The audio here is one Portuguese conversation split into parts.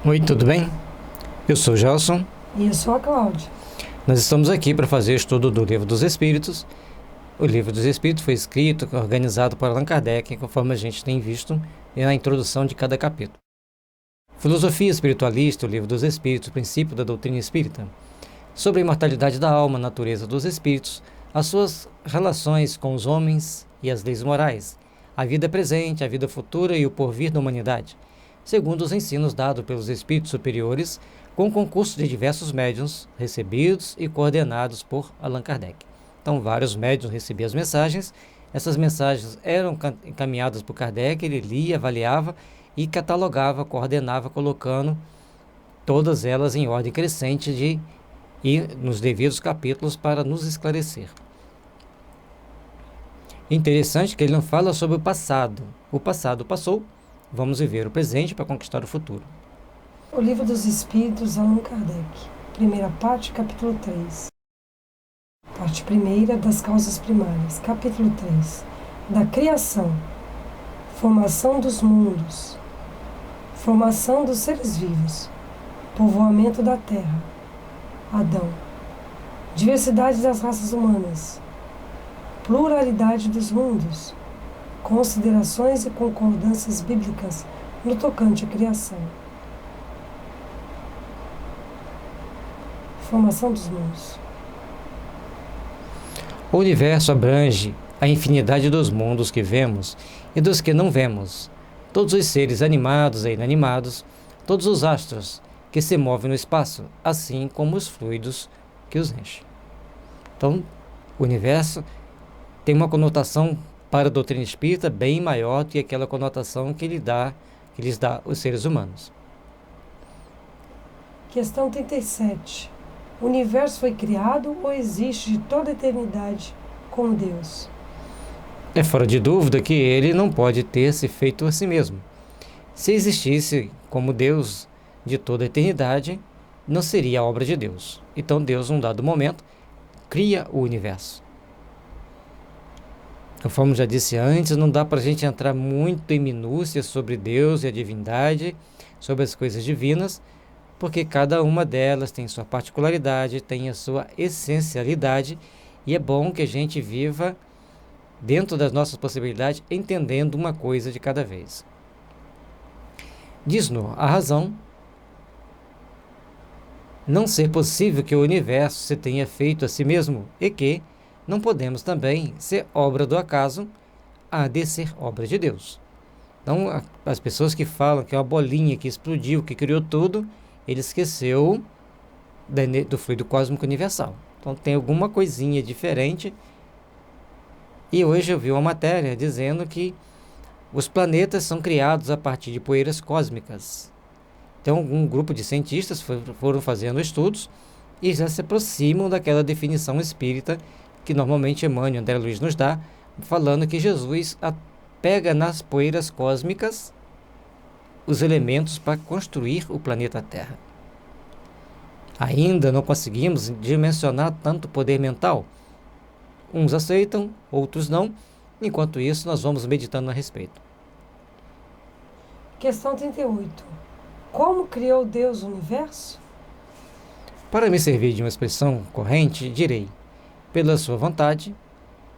Oi, tudo bem? Eu sou o Gelson. E eu sou a Cláudia. Nós estamos aqui para fazer estudo do Livro dos Espíritos. O Livro dos Espíritos foi escrito, organizado por Allan Kardec, conforme a gente tem visto na introdução de cada capítulo. Filosofia Espiritualista, o Livro dos Espíritos, o princípio da doutrina espírita, sobre a imortalidade da alma, a natureza dos espíritos, as suas relações com os homens e as leis morais, a vida presente, a vida futura e o porvir da humanidade, segundo os ensinos dados pelos espíritos superiores, com concurso de diversos médiuns, recebidos e coordenados por Allan Kardec. Então, vários médiuns recebiam as mensagens, essas mensagens eram encaminhadas por Kardec, ele lia, avaliava e catalogava, coordenava, colocando todas elas em ordem crescente e nos devidos capítulos para nos esclarecer. Interessante que ele não fala sobre o passado. O passado passou, vamos viver o presente para conquistar o futuro. O Livro dos Espíritos, Allan Kardec. Primeira parte, capítulo 3. Parte primeira, das causas primárias. Capítulo 3. Da criação. Formação dos mundos. Formação dos seres vivos. Povoamento da terra. Adão. Diversidade das raças humanas. Pluralidade dos mundos. Considerações e concordâncias bíblicas no tocante à criação. Formação dos mundos. O universo abrange a infinidade dos mundos que vemos e dos que não vemos, todos os seres animados e inanimados, todos os astros que se movem no espaço, assim como os fluidos que os enchem. Então, o universo tem uma conotação para a doutrina espírita bem maior do que aquela conotação que lhes dá os seres humanos. Questão 37. O universo foi criado ou existe de toda a eternidade como Deus? É fora de dúvida que ele não pode ter se feito a si mesmo. Se existisse como Deus de toda a eternidade, não seria obra de Deus. Então Deus, num dado momento, cria o universo. Conforme já disse antes, não dá para a gente entrar muito em minúcias sobre Deus e a divindade, sobre as coisas divinas, porque cada uma delas tem sua particularidade, tem a sua essencialidade, e é bom que a gente viva dentro das nossas possibilidades, entendendo uma coisa de cada vez. Diz-nos a razão não ser possível que o universo se tenha feito a si mesmo e que não podemos também ser obra do acaso, há de ser obra de Deus. Então, as pessoas que falam que é uma bolinha que explodiu, que criou tudo, ele esqueceu do fluido cósmico universal. Então tem alguma coisinha diferente. E hoje eu vi uma matéria dizendo que os planetas são criados a partir de poeiras cósmicas. Então um grupo de cientistas foram fazendo estudos e já se aproximam daquela definição espírita que normalmente Emmanuel e André Luiz nos dá, falando que Jesus pega nas poeiras cósmicas os elementos para construir o planeta Terra. Ainda não conseguimos dimensionar tanto poder mental. Uns aceitam, outros não. Enquanto isso, nós vamos meditando a respeito. Questão 38. Como criou Deus o universo? Para me servir de uma expressão corrente, direi: pela sua vontade.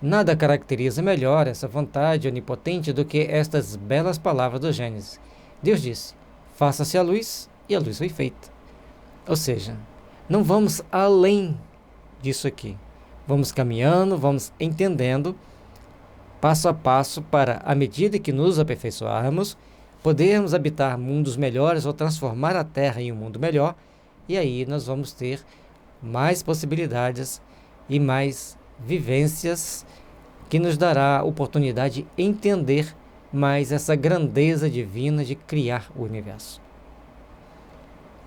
Nada caracteriza melhor essa vontade onipotente do que estas belas palavras do Gênesis. Deus disse: faça-se a luz, e a luz foi feita. Ou seja, não vamos além disso aqui. Vamos caminhando, vamos entendendo, passo a passo, para, à medida que nos aperfeiçoarmos, podermos habitar mundos melhores ou transformar a Terra em um mundo melhor, e aí nós vamos ter mais possibilidades e mais vivências que nos dará a oportunidade de entender mais essa grandeza divina de criar o universo.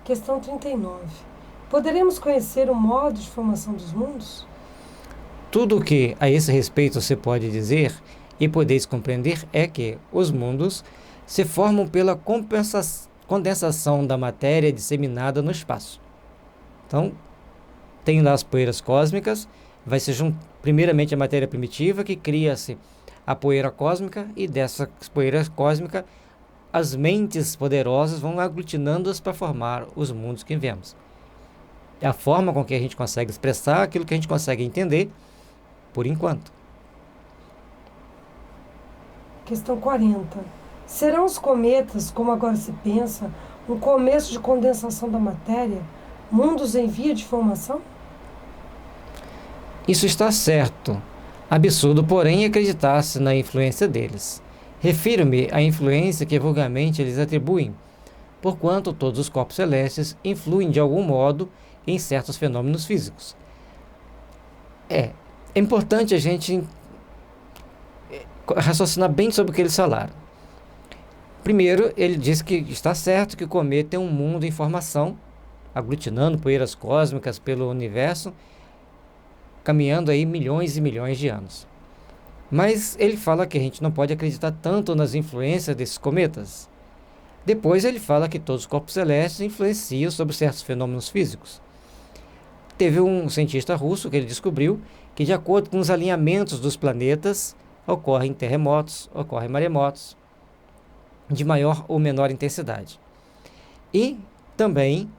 Questão 39. Poderemos conhecer o modo de formação dos mundos? Tudo o que a esse respeito se pode dizer e podeis compreender é que os mundos se formam pela condensação da matéria disseminada no espaço. Então, tem lá as poeiras cósmicas, vai se primeiramente a matéria primitiva, que cria-se a poeira cósmica, e dessa poeira cósmica as mentes poderosas vão aglutinando-as para formar os mundos que vemos. É a forma com que a gente consegue expressar aquilo que a gente consegue entender por enquanto. Questão 40. Serão os cometas, como agora se pensa, um começo de condensação da matéria, mundos em via de formação? Isso está certo. Absurdo, porém, acreditar-se na influência deles. Refiro-me à influência que vulgarmente eles atribuem, porquanto todos os corpos celestes influem de algum modo em certos fenômenos físicos. É importante a gente raciocinar bem sobre o que eles falaram. Primeiro, ele diz que está certo que o cometa é um mundo em formação, aglutinando poeiras cósmicas pelo universo, caminhando aí milhões e milhões de anos. Mas ele fala que a gente não pode acreditar tanto nas influências desses cometas. Depois ele fala que todos os corpos celestes influenciam sobre certos fenômenos físicos. Teve um cientista russo que ele descobriu que, de acordo com os alinhamentos dos planetas, ocorrem terremotos, ocorrem maremotos, de maior ou menor intensidade. E também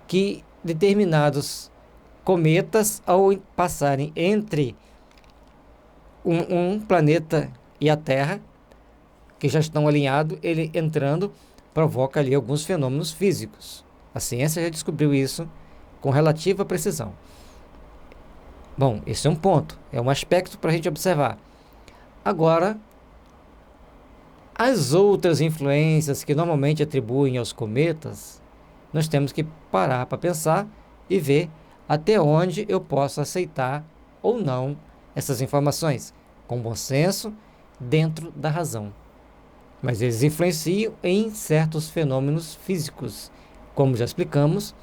que determinados cometas, ao passarem entre um planeta e a Terra, que já estão alinhados, ele entrando, provoca ali alguns fenômenos físicos. A ciência já descobriu isso com relativa precisão. Bom, esse é um ponto, é um aspecto para a gente observar. Agora, as outras influências que normalmente atribuem aos cometas, nós temos que parar para pensar e ver até onde eu posso aceitar ou não essas informações, com bom senso, dentro da razão. Mas eles influenciam em certos fenômenos físicos, como já explicamos,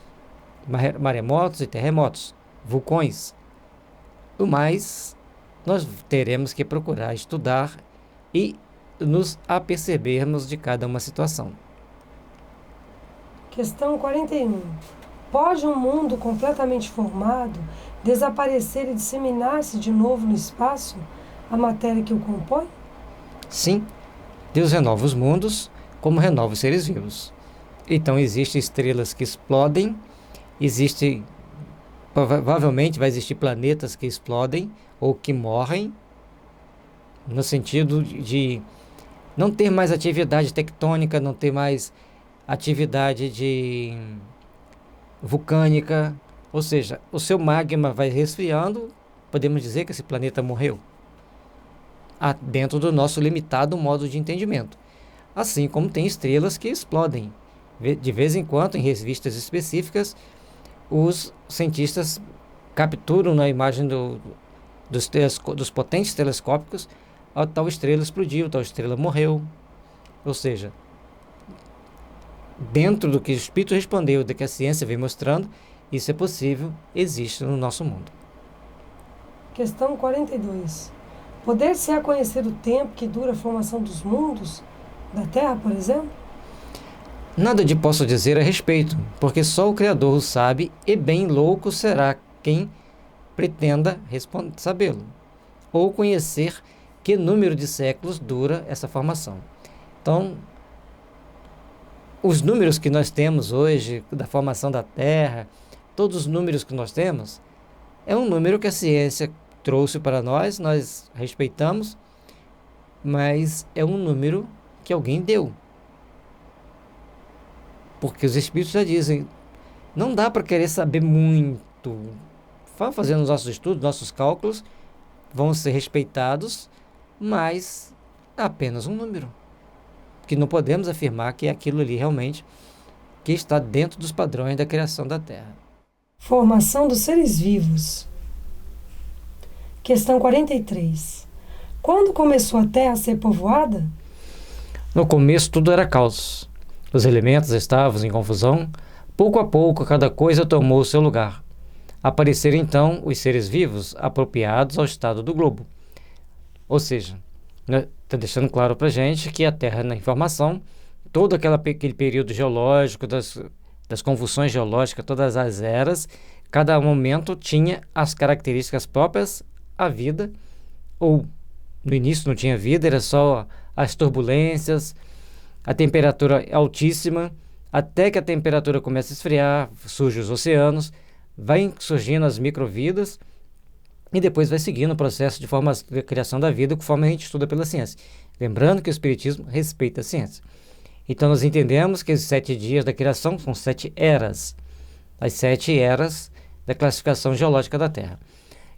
maremotos e terremotos, vulcões. O mais, nós teremos que procurar estudar e nos apercebermos de cada uma situação. Questão 41. Pode um mundo completamente formado desaparecer e disseminar-se de novo no espaço, a matéria que o compõe? Sim, Deus renova os mundos como renova os seres vivos. Então existem estrelas que explodem, provavelmente vai existir planetas que explodem ou que morrem, no sentido de não ter mais atividade tectônica, não ter mais atividade vulcânica, ou seja, o seu magma vai resfriando, podemos dizer que esse planeta morreu, dentro do nosso limitado modo de entendimento. Assim como tem estrelas que explodem. De vez em quando, em revistas específicas, os cientistas capturam na imagem dos potentes telescópicos, a tal estrela explodiu, tal estrela morreu. Ou seja, dentro do que o Espírito respondeu, do que a ciência vem mostrando, isso é possível, existe no nosso mundo. Questão 42. Poder-se-á conhecer o tempo que dura a formação dos mundos, da Terra, por exemplo? Nada de posso dizer a respeito, porque só o Criador o sabe, e bem louco será quem pretenda sabê-lo, ou conhecer que número de séculos dura essa formação. Então, os números que nós temos hoje, da formação da Terra, todos os números que nós temos, é um número que a ciência trouxe para nós respeitamos, mas é um número que alguém deu. Porque os Espíritos já dizem, não dá para querer saber muito. Fazendo os nossos estudos, nossos cálculos, vão ser respeitados, mas é apenas um número. Que não podemos afirmar que é aquilo ali realmente que está dentro dos padrões da criação da Terra. Formação dos seres vivos. Questão 43. Quando começou a Terra a ser povoada? No começo tudo era caos. Os elementos estavam em confusão. Pouco a pouco cada coisa tomou o seu lugar. Apareceram então os seres vivos apropriados ao estado do globo. Ou seja, está deixando claro para a gente que a Terra na informação, todo aquele período geológico, das convulsões geológicas, todas as eras, cada momento tinha as características próprias à vida, ou no início não tinha vida, era só as turbulências, a temperatura é altíssima, até que a temperatura começa a esfriar, surgem os oceanos, vai surgindo as microvidas e depois vai seguindo o processo de formação, de criação da vida, conforme a gente estuda pela ciência. Lembrando que o Espiritismo respeita a ciência. Então nós entendemos que os 7 dias da criação são 7 eras, as 7 eras da classificação geológica da Terra.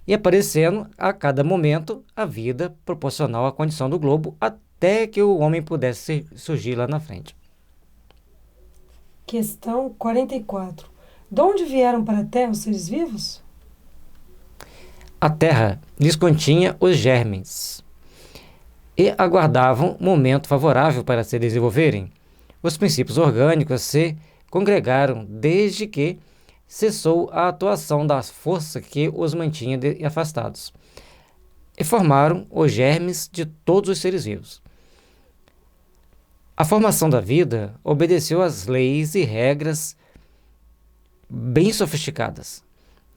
E aparecendo a cada momento a vida proporcional à condição do globo, até que o homem pudesse surgir lá na frente. Questão 44. De onde vieram para a Terra os seres vivos? A Terra lhes continha os germes e aguardavam momento favorável para se desenvolverem. Os princípios orgânicos se congregaram desde que cessou a atuação da força que os mantinha afastados e formaram os germes de todos os seres vivos. A formação da vida obedeceu às leis e regras bem sofisticadas.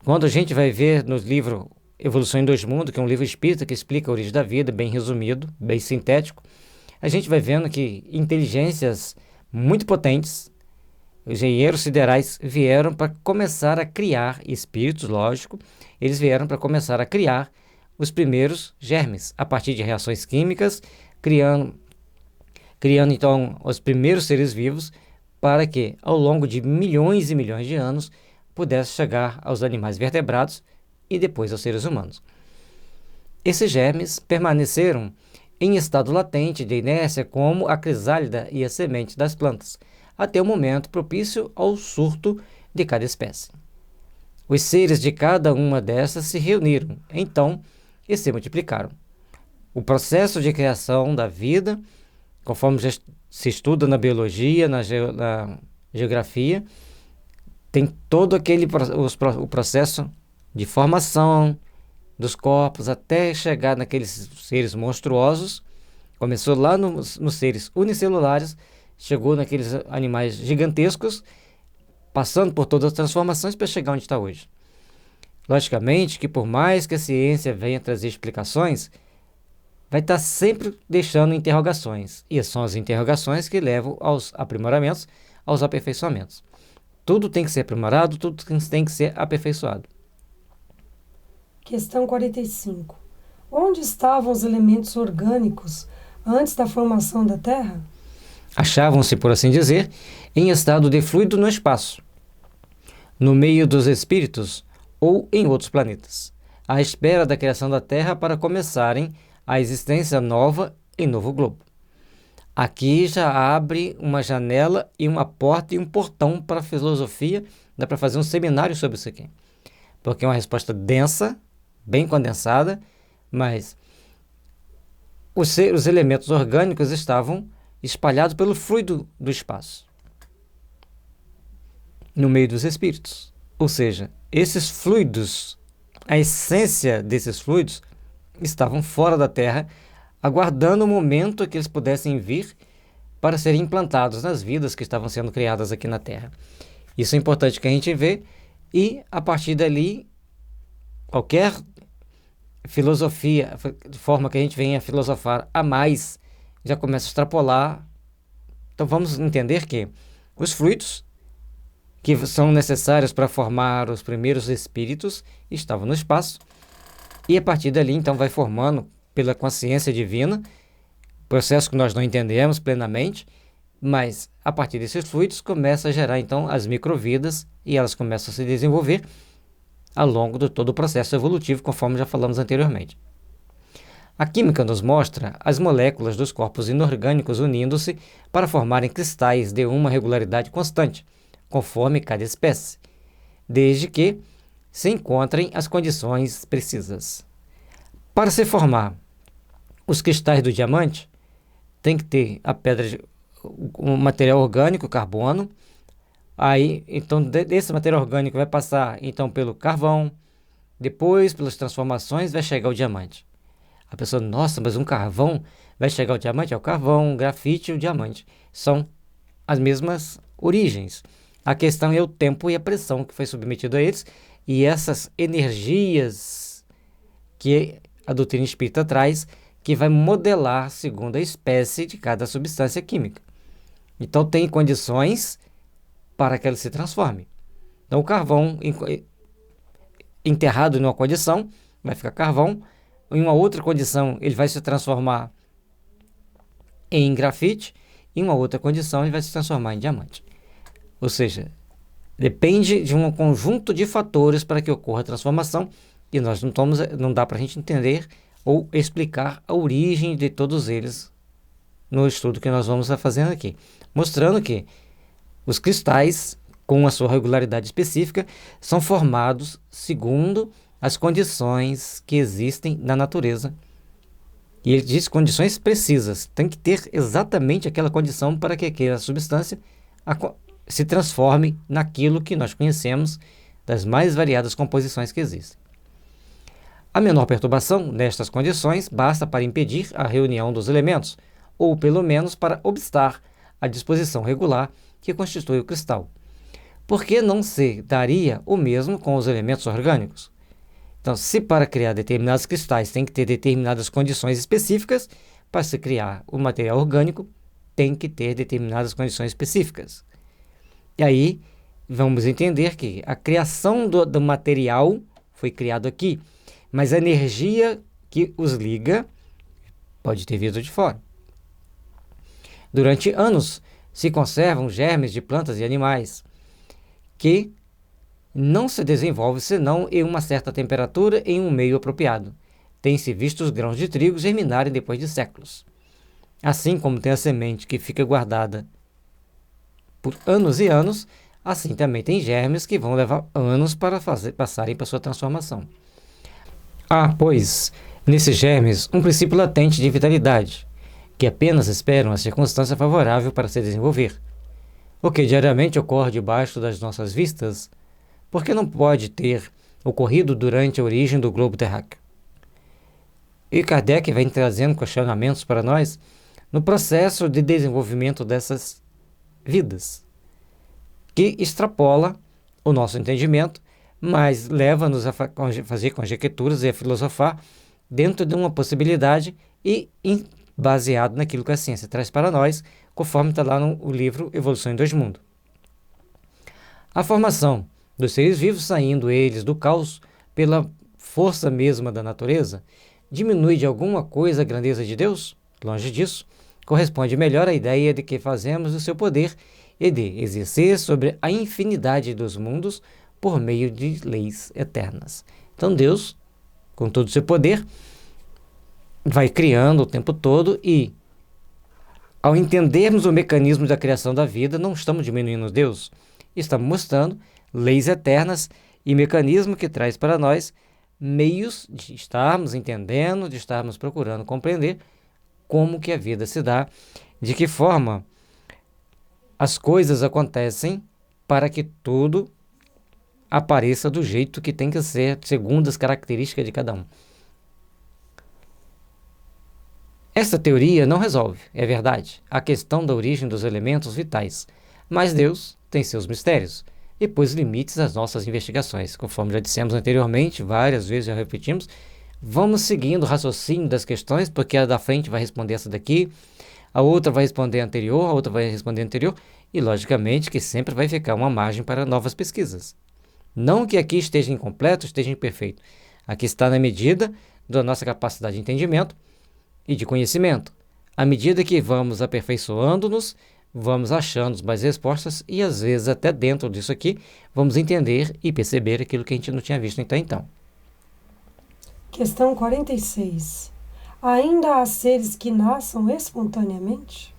Quando a gente vai ver no livro Evolução em Dois Mundos, que é um livro espírita que explica a origem da vida, bem resumido, bem sintético, a gente vai vendo que inteligências muito potentes, engenheiros siderais, vieram para começar a criar espíritos, lógico, eles vieram para começar a criar os primeiros germes, a partir de reações químicas, criando então os primeiros seres vivos, para que ao longo de milhões e milhões de anos pudesse chegar aos animais vertebrados e depois aos seres humanos. Esses germes permaneceram em estado latente de inércia como a crisálida e a semente das plantas, até o momento propício ao surto de cada espécie. Os seres de cada uma dessas se reuniram, então, e se multiplicaram. O processo de criação da vida, conforme já se estuda na biologia, na geografia, tem todo o processo de formação dos corpos até chegar naqueles seres monstruosos. Começou lá nos seres unicelulares, chegou naqueles animais gigantescos, passando por todas as transformações para chegar onde está hoje. Logicamente que por mais que a ciência venha trazer explicações, vai estar sempre deixando interrogações. E são as interrogações que levam aos aprimoramentos, aos aperfeiçoamentos. Tudo tem que ser aprimorado, tudo tem que ser aperfeiçoado. Questão 45. Onde estavam os elementos orgânicos antes da formação da Terra? Achavam-se, por assim dizer, em estado de fluido no espaço, no meio dos espíritos ou em outros planetas, à espera da criação da Terra para começarem a existência nova em novo globo. Aqui já abre uma janela e uma porta e um portão para a filosofia. Dá para fazer um seminário sobre isso aqui, porque é uma resposta densa, bem condensada, mas os elementos orgânicos estavam espalhados pelo fluido do espaço, no meio dos espíritos. Ou seja, esses fluidos, a essência desses fluidos, estavam fora da Terra, aguardando o momento que eles pudessem vir para serem implantados nas vidas que estavam sendo criadas aqui na Terra. Isso é importante que a gente vê, e a partir dali, qualquer filosofia, de forma que a gente venha a filosofar a mais, já começa a extrapolar. Então vamos entender que os fluidos que são necessários para formar os primeiros espíritos estavam no espaço, e a partir dali então vai formando pela consciência divina, processo que nós não entendemos plenamente, mas a partir desses fluidos começa a gerar então as microvidas, e elas começam a se desenvolver ao longo de todo o processo evolutivo, conforme já falamos anteriormente. A química nos mostra as moléculas dos corpos inorgânicos unindo-se para formarem cristais de uma regularidade constante, conforme cada espécie, desde que se encontrem as condições precisas. Para se formar os cristais do diamante, tem que ter a pedra, um material orgânico, carbono. Aí, então, desse material orgânico vai passar então pelo carvão, depois pelas transformações vai chegar o diamante. A pessoa, nossa, mas um carvão vai chegar ao diamante? É o carvão, o grafite e o diamante. São as mesmas origens. A questão é o tempo e a pressão que foi submetido a eles, e essas energias que a doutrina espírita traz que vai modelar segundo a espécie de cada substância química. Então, tem condições para que ela se transforme. Então, o carvão enterrado em uma condição vai ficar carvão, em uma outra condição ele vai se transformar em grafite, em uma outra condição ele vai se transformar em diamante. Ou seja, depende de um conjunto de fatores para que ocorra a transformação, e não dá para a gente entender ou explicar a origem de todos eles no estudo que nós vamos estar fazendo aqui, mostrando que os cristais, com a sua regularidade específica, são formados segundo as condições que existem na natureza. E ele diz condições precisas. Tem que ter exatamente aquela condição para que aquela substância se transforme naquilo que nós conhecemos das mais variadas composições que existem. A menor perturbação nestas condições basta para impedir a reunião dos elementos, ou pelo menos para obstar a disposição regular que constitui o cristal. Por que não se daria o mesmo com os elementos orgânicos? Então, se para criar determinados cristais tem que ter determinadas condições específicas, para se criar o material orgânico tem que ter determinadas condições específicas. E aí vamos entender que a criação do material foi criado aqui, mas a energia que os liga pode ter vindo de fora. Durante anos se conservam germes de plantas e animais que não se desenvolve senão em uma certa temperatura em um meio apropriado. Tem-se visto os grãos de trigo germinarem depois de séculos. Assim como tem a semente que fica guardada por anos e anos, assim também tem germes que vão levar anos para passarem para sua transformação. Há, pois, nesses germes um princípio latente de vitalidade, que apenas esperam a circunstância favorável para se desenvolver. O que diariamente ocorre debaixo das nossas vistas, porque não pode ter ocorrido durante a origem do globo terráqueo. E Kardec vem trazendo questionamentos para nós no processo de desenvolvimento dessas vidas, que extrapola o nosso entendimento, mas leva-nos a fazer conjecturas e a filosofar dentro de uma possibilidade e baseado naquilo que a ciência traz para nós, conforme está lá no livro Evolução em Dois Mundos. A formação dos seres vivos, saindo eles do caos pela força mesma da natureza, diminui de alguma coisa a grandeza de Deus? Longe disso, corresponde melhor à ideia de que fazemos do seu poder e de exercer sobre a infinidade dos mundos por meio de leis eternas. Então Deus, com todo o seu poder, vai criando o tempo todo e, ao entendermos o mecanismo da criação da vida, não estamos diminuindo Deus, estamos mostrando leis eternas e mecanismo que traz para nós meios de estarmos entendendo, de estarmos procurando compreender como que a vida se dá, de que forma as coisas acontecem para que tudo apareça do jeito que tem que ser, segundo as características de cada um. Esta teoria não resolve, é verdade, a questão da origem dos elementos vitais, mas Deus tem seus mistérios e pôs limites às nossas investigações. Conforme já dissemos anteriormente, várias vezes já repetimos, vamos seguindo o raciocínio das questões, porque a da frente vai responder essa daqui, a outra vai responder a anterior, a outra vai responder a anterior, e logicamente que sempre vai ficar uma margem para novas pesquisas. Não que aqui esteja incompleto, esteja imperfeito. Aqui está na medida da nossa capacidade de entendimento e de conhecimento. À medida que vamos aperfeiçoando-nos, vamos achando mais respostas e, às vezes, até dentro disso aqui, vamos entender e perceber aquilo que a gente não tinha visto até então. Questão 46. Ainda há seres que nasçam espontaneamente?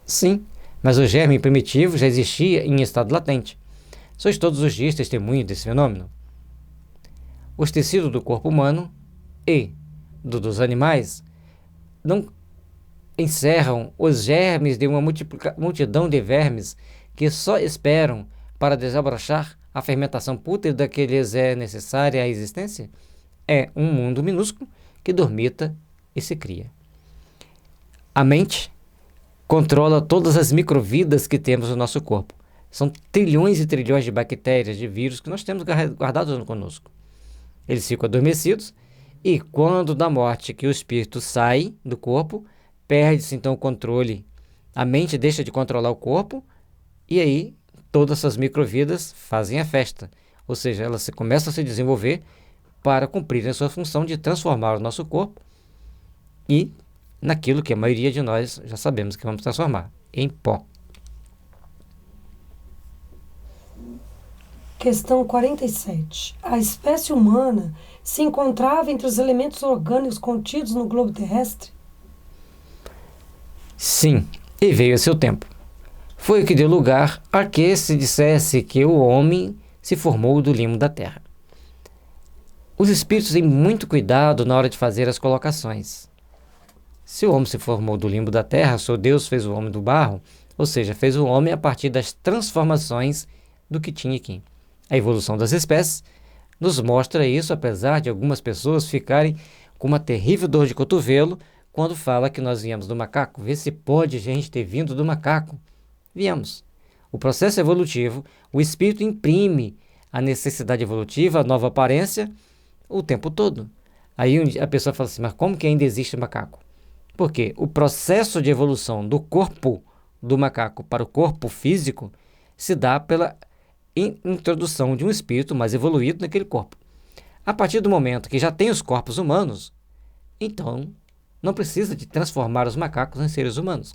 Sim, mas o germe primitivo já existia em estado latente. Sois todos os dias testemunho desse fenômeno. Os tecidos do corpo humano e dos animais não encerram os germes de uma multidão de vermes que só esperam para desabrochar a fermentação pútrida que lhes é necessária à existência? É um mundo minúsculo que dormita e se cria. A mente controla todas as microvidas que temos no nosso corpo. São trilhões e trilhões de bactérias, de vírus que nós temos guardados conosco. Eles ficam adormecidos E quando da morte que o espírito sai do corpo, perde-se então o controle. A mente deixa de controlar o corpo e aí todas essas microvidas fazem a festa. Ou seja, elas começam a se desenvolver para cumprir a sua função de transformar o nosso corpo e naquilo que a maioria de nós já sabemos que vamos transformar, em pó. Questão 47. A espécie humana se encontrava entre os elementos orgânicos contidos no globo terrestre? Sim, e veio a seu tempo. Foi o que deu lugar a que se dissesse que o homem se formou do limo da terra. Os espíritos têm muito cuidado na hora de fazer as colocações. Se o homem se formou do limbo da terra, se Deus fez o homem do barro, ou seja, fez o homem a partir das transformações do que tinha aqui. A evolução das espécies nos mostra isso, apesar de algumas pessoas ficarem com uma terrível dor de cotovelo quando fala que nós viemos do macaco. Vê se pode gente ter vindo do macaco. Viemos. O processo evolutivo, o espírito imprime a necessidade evolutiva, a nova aparência, o tempo todo. Aí a pessoa fala assim, mas como que ainda existe macaco? Porque o processo de evolução do corpo do macaco para o corpo físico se dá pela introdução de um espírito mais evoluído naquele corpo. A partir do momento que já tem os corpos humanos, então não precisa de transformar os macacos em seres humanos.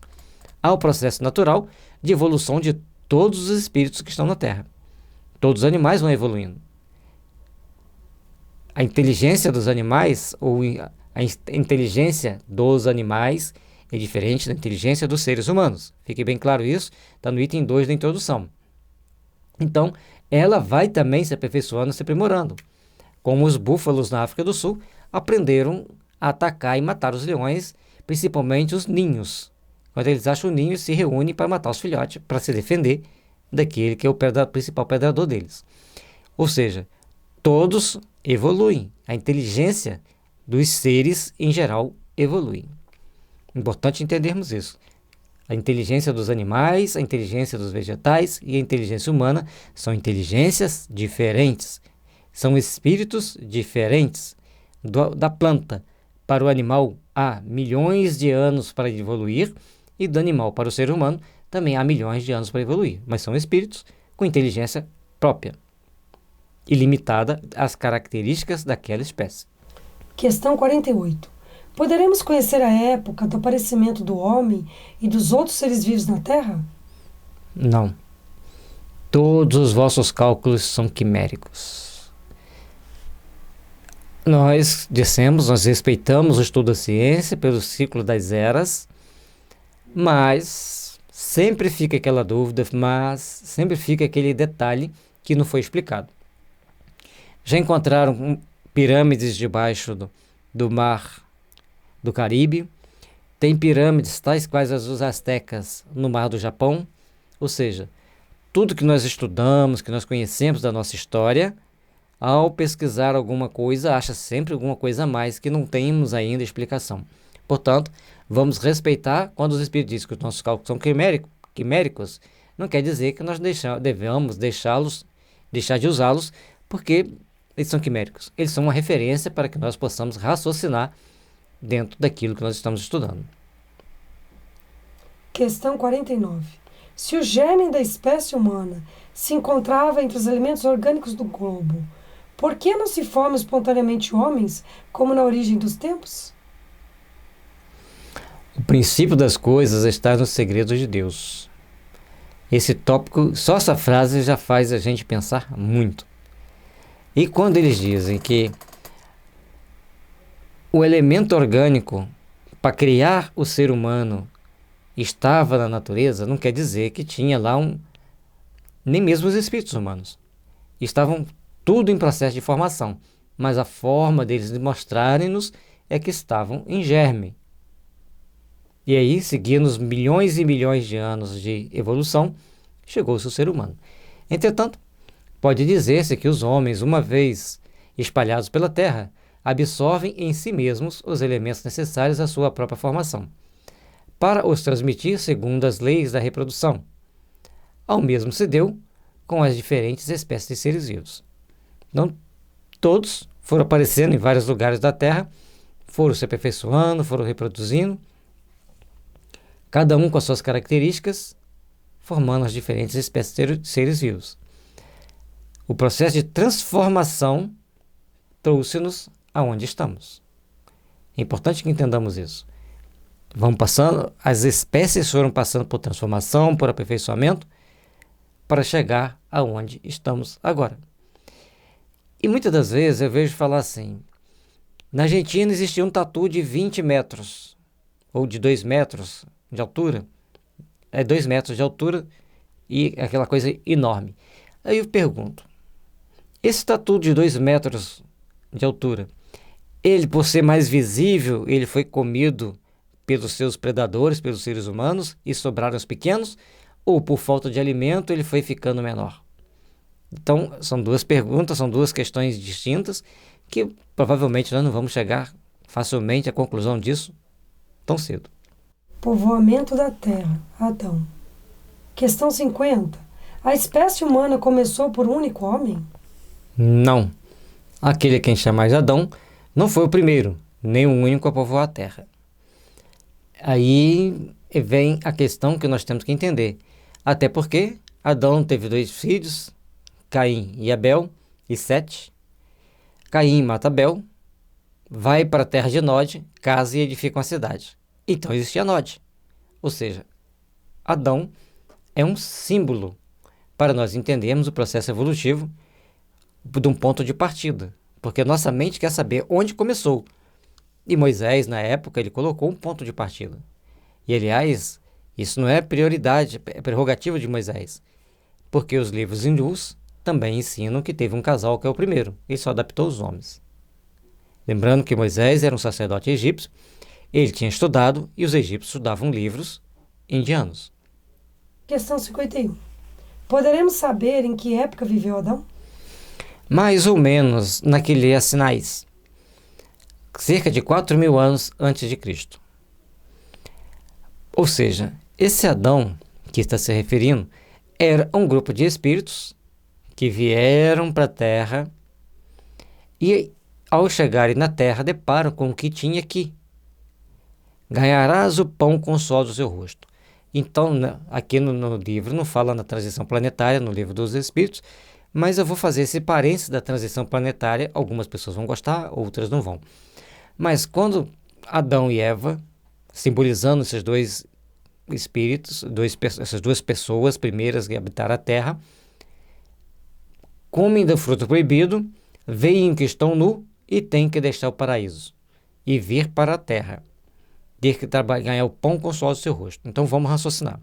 Há o processo natural de evolução de todos os espíritos que estão na Terra. Todos os animais vão evoluindo. A inteligência dos animais, ou a inteligência dos animais, é diferente da inteligência dos seres humanos. Fique bem claro isso, está no item 2 da introdução. Então, ela vai também se aperfeiçoando, se aprimorando. Como os búfalos na África do Sul aprenderam a atacar e matar os leões, principalmente os ninhos. Quando eles acham o ninho, se reúnem para matar os filhotes, para se defender daquele que é o principal predador deles. Ou seja, todos evoluem. A inteligência dos seres, em geral, evolui. Importante entendermos isso. A inteligência dos animais, a inteligência dos vegetais e a inteligência humana são inteligências diferentes. São espíritos diferentes. Da planta para o animal há milhões de anos para evoluir e do animal para o ser humano também há milhões de anos para evoluir. Mas são espíritos com inteligência própria e limitada às características daquela espécie. Questão 48. Poderemos conhecer a época do aparecimento do homem e dos outros seres vivos na Terra? Não. Todos os vossos cálculos são quiméricos. Nós dissemos, nós respeitamos o estudo da ciência pelo ciclo das eras, mas sempre fica aquela dúvida, sempre fica aquele detalhe que não foi explicado. Já encontraram pirâmides debaixo do mar do Caribe, tem pirâmides tais quais as dos astecas no mar do Japão, ou seja, tudo que nós estudamos, que nós conhecemos da nossa história, ao pesquisar alguma coisa, acha sempre alguma coisa a mais que não temos ainda explicação. Portanto, vamos respeitar quando os espíritos dizem que os nossos cálculos são quiméricos, não quer dizer que nós devemos deixar de usá-los, porque eles são quiméricos. Eles são uma referência para que nós possamos raciocinar dentro daquilo que nós estamos estudando. Questão 49. Se o gérmen da espécie humana se encontrava entre os elementos orgânicos do globo, por que não se formam espontaneamente homens, como na origem dos tempos? O princípio das coisas está nos segredos de Deus. Esse tópico, só essa frase já faz a gente pensar muito. E quando eles dizem que o elemento orgânico para criar o ser humano estava na natureza, não quer dizer que tinha lá nem mesmo os espíritos humanos. Estavam tudo em processo de formação, mas a forma deles mostrarem-nos é que estavam em germe. E aí, seguindo os milhões e milhões de anos de evolução, chegou-se o ser humano. Entretanto, pode dizer-se que os homens, uma vez espalhados pela Terra, absorvem em si mesmos os elementos necessários à sua própria formação, para os transmitir segundo as leis da reprodução. Ao mesmo se deu com as diferentes espécies de seres vivos. Então, todos foram aparecendo em vários lugares da Terra, foram se aperfeiçoando, foram reproduzindo, cada um com as suas características, formando as diferentes espécies de seres vivos. O processo de transformação trouxe-nos aonde estamos. É importante que entendamos isso. Vamos passando, as espécies foram passando por transformação, por aperfeiçoamento, para chegar aonde estamos agora. E muitas das vezes eu vejo falar assim, na Argentina existia um tatu de 20 metros, ou de 2 metros de altura, 2 metros de altura e aquela coisa enorme. Aí eu pergunto, esse tatu de 2 metros de altura, ele por ser mais visível, ele foi comido pelos seus predadores, pelos seres humanos, e sobraram os pequenos, ou por falta de alimento ele foi ficando menor? Então, são duas perguntas, são duas questões distintas, que provavelmente nós não vamos chegar facilmente à conclusão disso tão cedo. Povoamento da Terra, Adão. Questão 50. A espécie humana começou por um único homem? Não. Aquele a quem chamais Adão não foi o primeiro, nem o único a povoar a Terra. Aí vem a questão que nós temos que entender. Até porque Adão teve 2 filhos, Caim e Abel, e Sete. Caim mata Abel, vai para a terra de Nod, casa e edifica uma cidade. Então existia Nod. Ou seja, Adão é um símbolo para nós entendermos o processo evolutivo de um ponto de partida. Porque nossa mente quer saber onde começou. E Moisés, na época, ele colocou um ponto de partida. E, aliás, isso não é prioridade, é prerrogativa de Moisés. Porque os livros hindus também ensinam que teve um casal que é o primeiro. Ele só adaptou os nomes. Lembrando que Moisés era um sacerdote egípcio, ele tinha estudado e os egípcios estudavam livros indianos. Questão 51. Poderemos saber em que época viveu Adão? Mais ou menos naquele Sinais, cerca de 4.000 anos antes de Cristo. Ou seja, esse Adão que está se referindo era um grupo de espíritos que vieram para a Terra e, ao chegarem na Terra, deparam com o que tinha aqui. Ganharás o pão com o sol do seu rosto. Então, aqui no livro, não fala na transição planetária, no livro dos Espíritos, mas eu vou fazer esse parênteses da transição planetária. Algumas pessoas vão gostar, outras não vão. Mas quando Adão e Eva, simbolizando esses 2 espíritos, essas 2 pessoas primeiras que habitaram a Terra, comem do fruto proibido, veem que estão nu e têm que deixar o paraíso e vir para a Terra, ter que ganhar o pão com o sol do seu rosto. Então vamos raciocinar.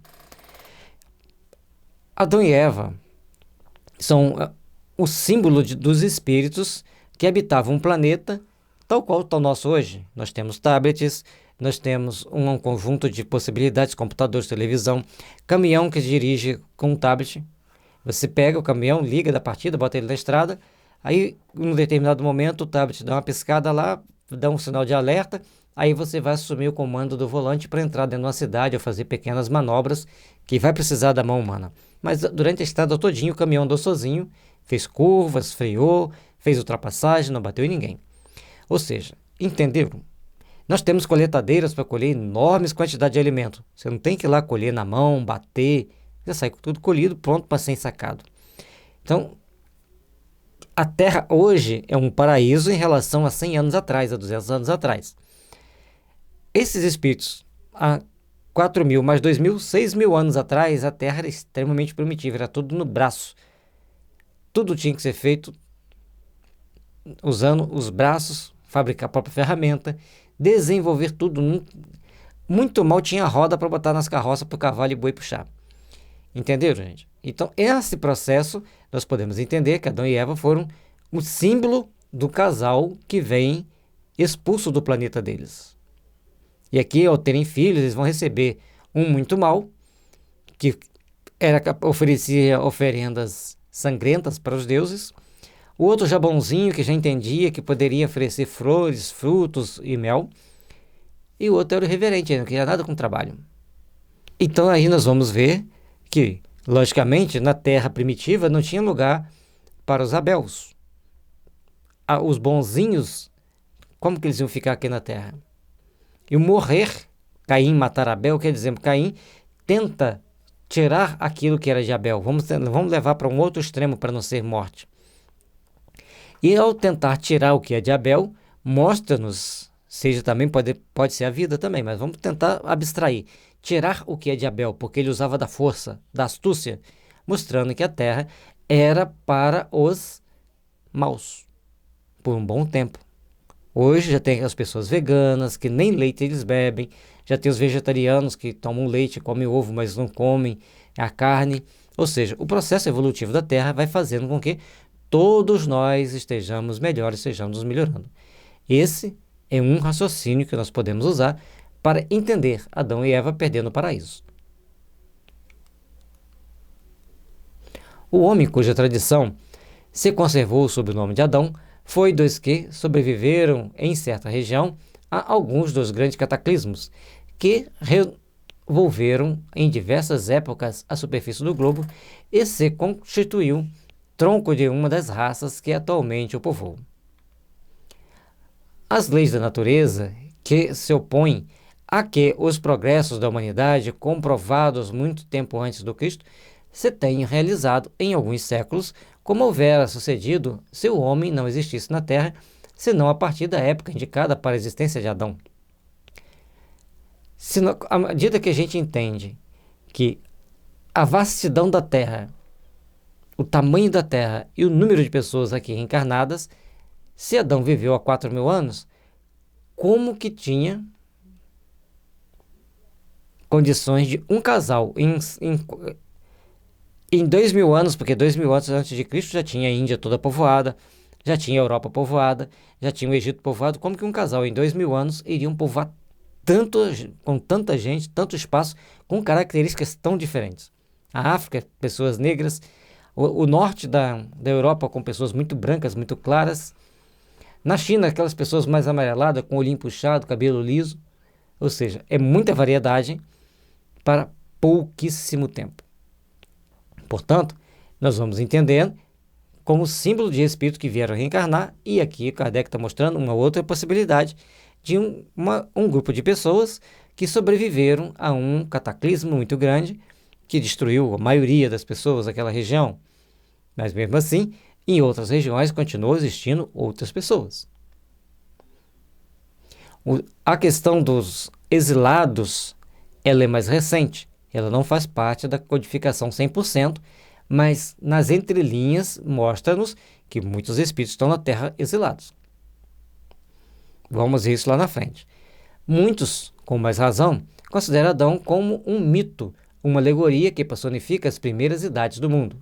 Adão e Eva são o símbolo dos espíritos que habitavam um planeta tal qual está o nosso hoje. Nós temos tablets, nós temos um conjunto de possibilidades, computadores, televisão, caminhão que dirige com um tablet. Você pega o caminhão, liga da partida, bota ele na estrada, aí em um determinado momento o tablet dá uma piscada lá, dá um sinal de alerta, aí você vai assumir o comando do volante para entrar dentro de uma cidade ou fazer pequenas manobras que vai precisar da mão humana. Mas durante a estrada todinha o caminhão andou sozinho, fez curvas, freou, fez ultrapassagem, não bateu em ninguém. Ou seja, entenderam? Nós temos coletadeiras para colher enormes quantidades de alimento. Você não tem que ir lá colher na mão, bater, já sai tudo colhido, pronto para ser ensacado. Então, a Terra hoje é um paraíso em relação a 100 anos atrás, a 200 anos atrás. Esses espíritos, há 4.000 mais 2.000, 6.000 anos atrás, a Terra era extremamente primitiva, era tudo no braço. Tudo tinha que ser feito usando os braços, fabricar a própria ferramenta, desenvolver tudo. Muito mal tinha roda para botar nas carroças para o cavalo e boi puxar. Entenderam, gente? Então, esse processo, nós podemos entender que Adão e Eva foram o símbolo do casal que vem expulso do planeta deles. E aqui, ao terem filhos, eles vão receber um muito mal, que oferecia oferendas sangrentas para os deuses, o outro já bonzinho, que já entendia que poderia oferecer flores, frutos e mel, e o outro era o reverente, não queria nada com trabalho. Então aí nós vamos ver que, logicamente, na terra primitiva não tinha lugar para os Abels. os bonzinhos, como que eles iam ficar aqui na Terra? E o morrer, Caim matar Abel, quer dizer, Caim tenta tirar aquilo que era de Abel. Vamos levar para um outro extremo para não ser morte. E ao tentar tirar o que é de Abel, mostra-nos, seja também, pode ser a vida também, mas vamos tentar abstrair, tirar o que é de Abel, porque ele usava da força, da astúcia, mostrando que a terra era para os maus, por um bom tempo. Hoje já tem as pessoas veganas, que nem leite eles bebem, já tem os vegetarianos que tomam leite, comem ovo, mas não comem a carne. Ou seja, o processo evolutivo da Terra vai fazendo com que todos nós estejamos melhores, estejamos nos melhorando. Esse é um raciocínio que nós podemos usar para entender Adão e Eva perdendo o paraíso. O homem cuja tradição se conservou sob o nome de Adão foi dos que sobreviveram em certa região a alguns dos grandes cataclismos que revolveram em diversas épocas a superfície do globo e se constituiu tronco de uma das raças que atualmente o povoam. As leis da natureza que se opõem a que os progressos da humanidade, comprovados muito tempo antes do Cristo, se tenham realizado em alguns séculos, como houvera sucedido se o homem não existisse na Terra, senão a partir da época indicada para a existência de Adão. À medida que a gente entende que a vastidão da Terra, o tamanho da Terra e o número de pessoas aqui reencarnadas, se Adão viveu há 4.000 anos, como que tinha condições de um casal em 2.000 anos, porque 2.000 anos antes de Cristo já tinha a Índia toda povoada, já tinha a Europa povoada, já tinha o Egito povoado. Como que um casal em 2.000 anos iriam povoar com tanta gente, tanto espaço, com características tão diferentes? A África, pessoas negras, o norte da Europa com pessoas muito brancas, muito claras. Na China, aquelas pessoas mais amareladas, com o olhinho puxado, cabelo liso. Ou seja, é muita variedade para pouquíssimo tempo. Portanto, nós vamos entendendo como símbolo de espírito que vieram reencarnar, e aqui Kardec está mostrando uma outra possibilidade de um grupo de pessoas que sobreviveram a um cataclismo muito grande, que destruiu a maioria das pessoas daquela região. Mas mesmo assim, em outras regiões continuam existindo outras pessoas. A questão dos exilados, ela é mais recente. Ela não faz parte da codificação 100%, mas nas entrelinhas mostra-nos que muitos espíritos estão na Terra exilados. Vamos ver isso lá na frente. Muitos, com mais razão, consideram Adão como um mito, uma alegoria que personifica as primeiras idades do mundo.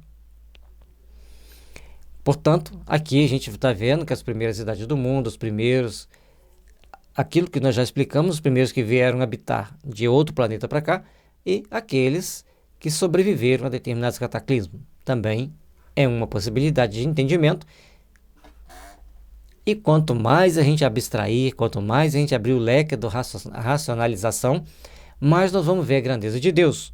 Portanto, aqui a gente está vendo que as primeiras idades do mundo, os primeiros, aquilo que nós já explicamos, os primeiros que vieram habitar de outro planeta para cá, e aqueles que sobreviveram a determinados cataclismos. Também é uma possibilidade de entendimento. E quanto mais a gente abstrair, quanto mais a gente abrir o leque da racionalização, mais nós vamos ver a grandeza de Deus,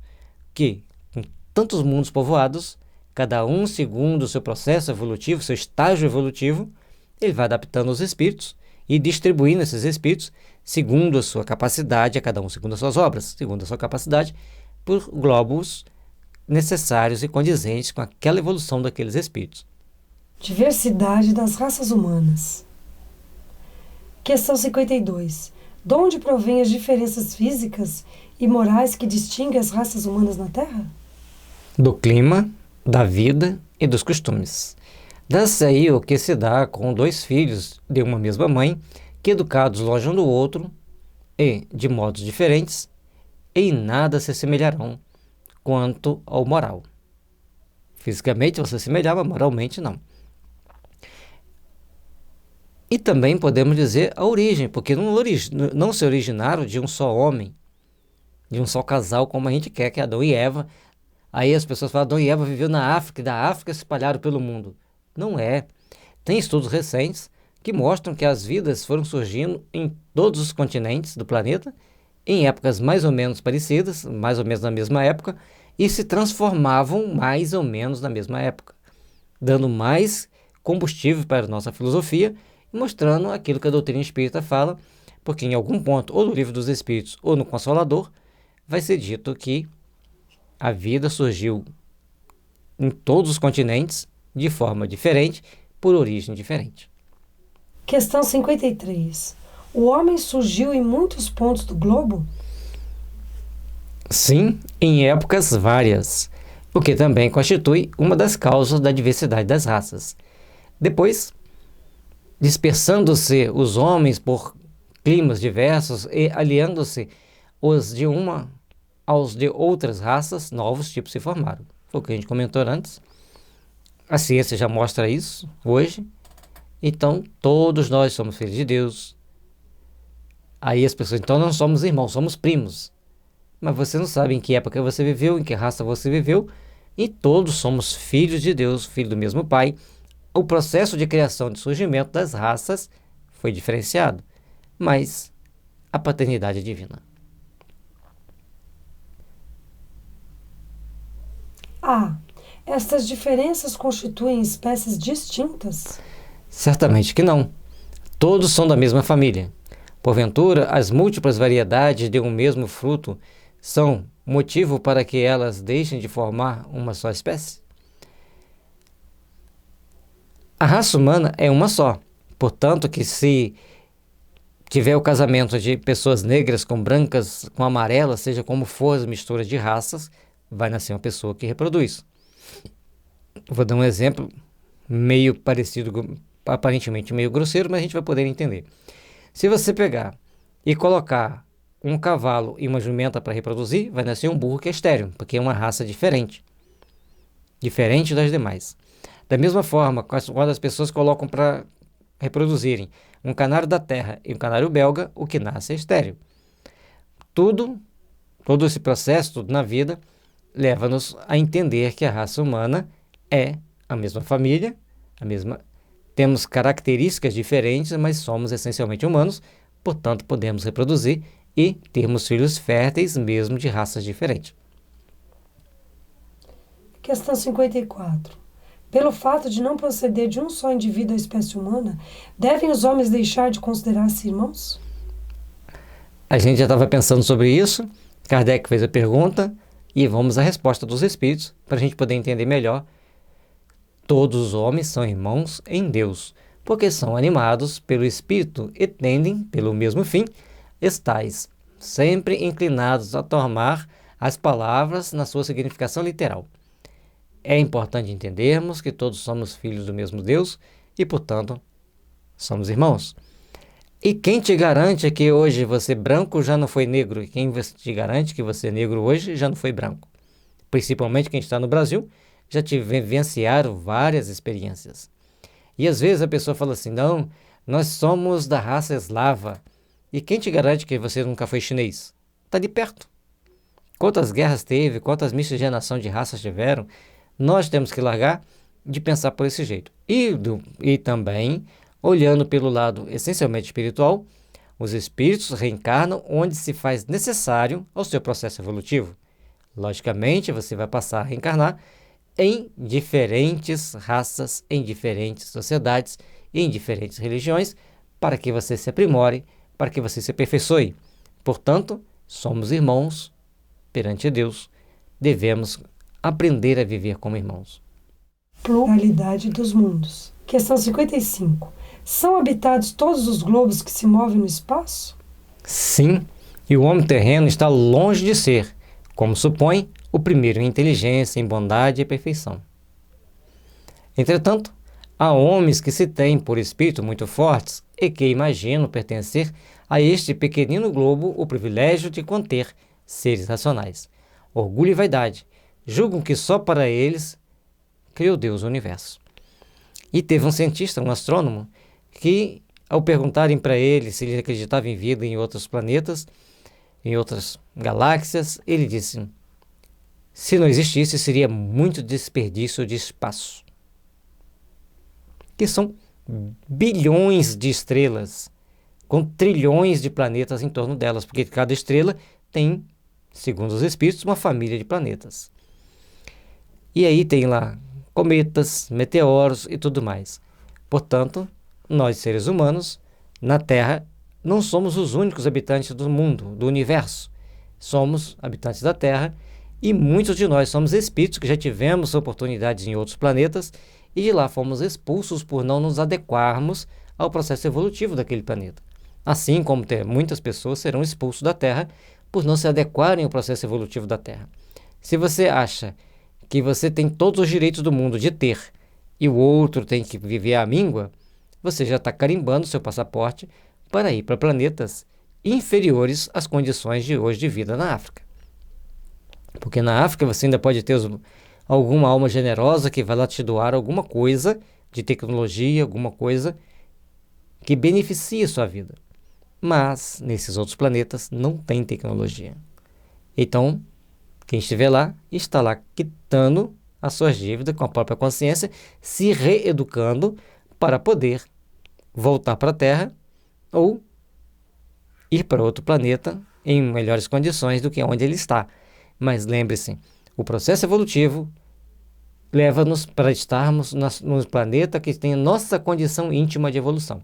que com tantos mundos povoados, cada um segundo o seu processo evolutivo, seu estágio evolutivo, ele vai adaptando os espíritos e distribuindo esses espíritos segundo a sua capacidade, a cada um segundo as suas obras, segundo a sua capacidade, por globos necessários e condizentes com aquela evolução daqueles espíritos. Diversidade das raças humanas. Questão 52. De onde provém as diferenças físicas e morais que distinguem as raças humanas na Terra? Do clima, da vida e dos costumes. Dá-se aí o que se dá com 2 filhos de uma mesma mãe, que educados longe um do outro e de modos diferentes, em nada se assemelharão quanto ao moral. Fisicamente você se assemelhava, moralmente não. E também podemos dizer a origem, porque não se originaram de um só homem, de um só casal, como a gente quer, que é Adão e Eva. Aí as pessoas falam, Adão e Eva viveu na África, e da África se espalharam pelo mundo. Não é. Tem estudos recentes que mostram que as vidas foram surgindo em todos os continentes do planeta, em épocas mais ou menos parecidas, mais ou menos na mesma época, e se transformavam mais ou menos na mesma época, dando mais combustível para a nossa filosofia e mostrando aquilo que a doutrina espírita fala, porque em algum ponto, ou no Livro dos Espíritos ou no Consolador, vai ser dito que a vida surgiu em todos os continentes de forma diferente, por origem diferente. Questão 53. O homem surgiu em muitos pontos do globo? Sim, em épocas várias, o que também constitui uma das causas da diversidade das raças. Depois, dispersando-se os homens por climas diversos e aliando-se os de uma aos de outras raças, novos tipos se formaram. Foi o que a gente comentou antes. A ciência já mostra isso hoje. Então, todos nós somos filhos de Deus. Aí as pessoas, então não somos irmãos, somos primos. Mas você não sabe em que época você viveu, em que raça você viveu. E todos somos filhos de Deus, filhos do mesmo Pai. O processo de criação e de surgimento das raças foi diferenciado, mas a paternidade é divina. Estas diferenças constituem espécies distintas? Certamente que não. Todos são da mesma família. Porventura, as múltiplas variedades de um mesmo fruto são motivo para que elas deixem de formar uma só espécie? A raça humana é uma só. Portanto, que se tiver o casamento de pessoas negras com brancas, com amarelas, seja como for as misturas de raças, vai nascer uma pessoa que reproduz. Vou dar um exemplo meio parecido, aparentemente meio grosseiro, mas a gente vai poder entender. Se você pegar e colocar um cavalo e uma jumenta para reproduzir, vai nascer um burro que é estéril, porque é uma raça diferente das demais. Da mesma forma, quando as pessoas colocam para reproduzirem um canário da terra e um canário belga, o que nasce é estéril. Todo esse processo, tudo na vida, leva-nos a entender que a raça humana é a mesma família, temos características diferentes, mas somos essencialmente humanos, portanto podemos reproduzir e termos filhos férteis mesmo de raças diferentes. Questão 54. Pelo fato de não proceder de um só indivíduo à espécie humana, devem os homens deixar de considerar-se irmãos? A gente já estava pensando sobre isso, Kardec fez a pergunta e vamos à resposta dos espíritos para a gente poder entender melhor. Todos os homens são irmãos em Deus, porque são animados pelo Espírito e tendem, pelo mesmo fim, estais sempre inclinados a tomar as palavras na sua significação literal. É importante entendermos que todos somos filhos do mesmo Deus e, portanto, somos irmãos. E quem te garante que hoje você branco já não foi negro? E quem te garante que você negro hoje já não foi branco? Principalmente quem está no Brasil, já vivenciaram várias experiências. E às vezes a pessoa fala assim, não, nós somos da raça eslava. E quem te garante que você nunca foi chinês? Está de perto. Quantas guerras teve, quantas miscigenação de raças tiveram? Nós temos que largar de pensar por esse jeito. E também, olhando pelo lado essencialmente espiritual, os espíritos reencarnam onde se faz necessário ao seu processo evolutivo. Logicamente, você vai passar a reencarnar em diferentes raças, em diferentes sociedades, em diferentes religiões, para que você se aprimore, para que você se aperfeiçoe. Portanto, somos irmãos perante Deus. Devemos aprender a viver como irmãos. Pluralidade dos mundos. Questão 55. São habitados todos os globos que se movem no espaço? Sim, e o homem terreno está longe de ser, como supõe, o primeiro em inteligência, em bondade e perfeição. Entretanto, há homens que se têm por espírito muito fortes e que imaginam pertencer a este pequenino globo o privilégio de conter seres racionais. Orgulho e vaidade julgam que só para eles criou Deus o universo. E teve um cientista, um astrônomo, que ao perguntarem para ele se ele acreditava em vida em outros planetas, em outras galáxias, ele disse: se não existisse, seria muito desperdício de espaço. Que são bilhões de estrelas, com trilhões de planetas em torno delas, porque cada estrela tem, segundo os espíritos, uma família de planetas. E aí tem lá cometas, meteoros e tudo mais. Portanto, nós, seres humanos, na Terra, não somos os únicos habitantes do mundo, do universo. Somos habitantes da Terra e muitos de nós somos espíritos que já tivemos oportunidades em outros planetas e de lá fomos expulsos por não nos adequarmos ao processo evolutivo daquele planeta. Assim como muitas pessoas serão expulsos da Terra por não se adequarem ao processo evolutivo da Terra. Se você acha que você tem todos os direitos do mundo de ter e o outro tem que viver à míngua, você já está carimbando seu passaporte para ir para planetas inferiores às condições de hoje de vida na África. Porque na África você ainda pode ter alguma alma generosa que vai lá te doar alguma coisa de tecnologia, alguma coisa que beneficie a sua vida. Mas nesses outros planetas não tem tecnologia. Então, quem estiver lá, está lá quitando as suas dívidas com a própria consciência, se reeducando para poder voltar para a Terra ou ir para outro planeta em melhores condições do que onde ele está. Mas lembre-se, o processo evolutivo leva-nos para estarmos no planeta que tem a nossa condição íntima de evolução.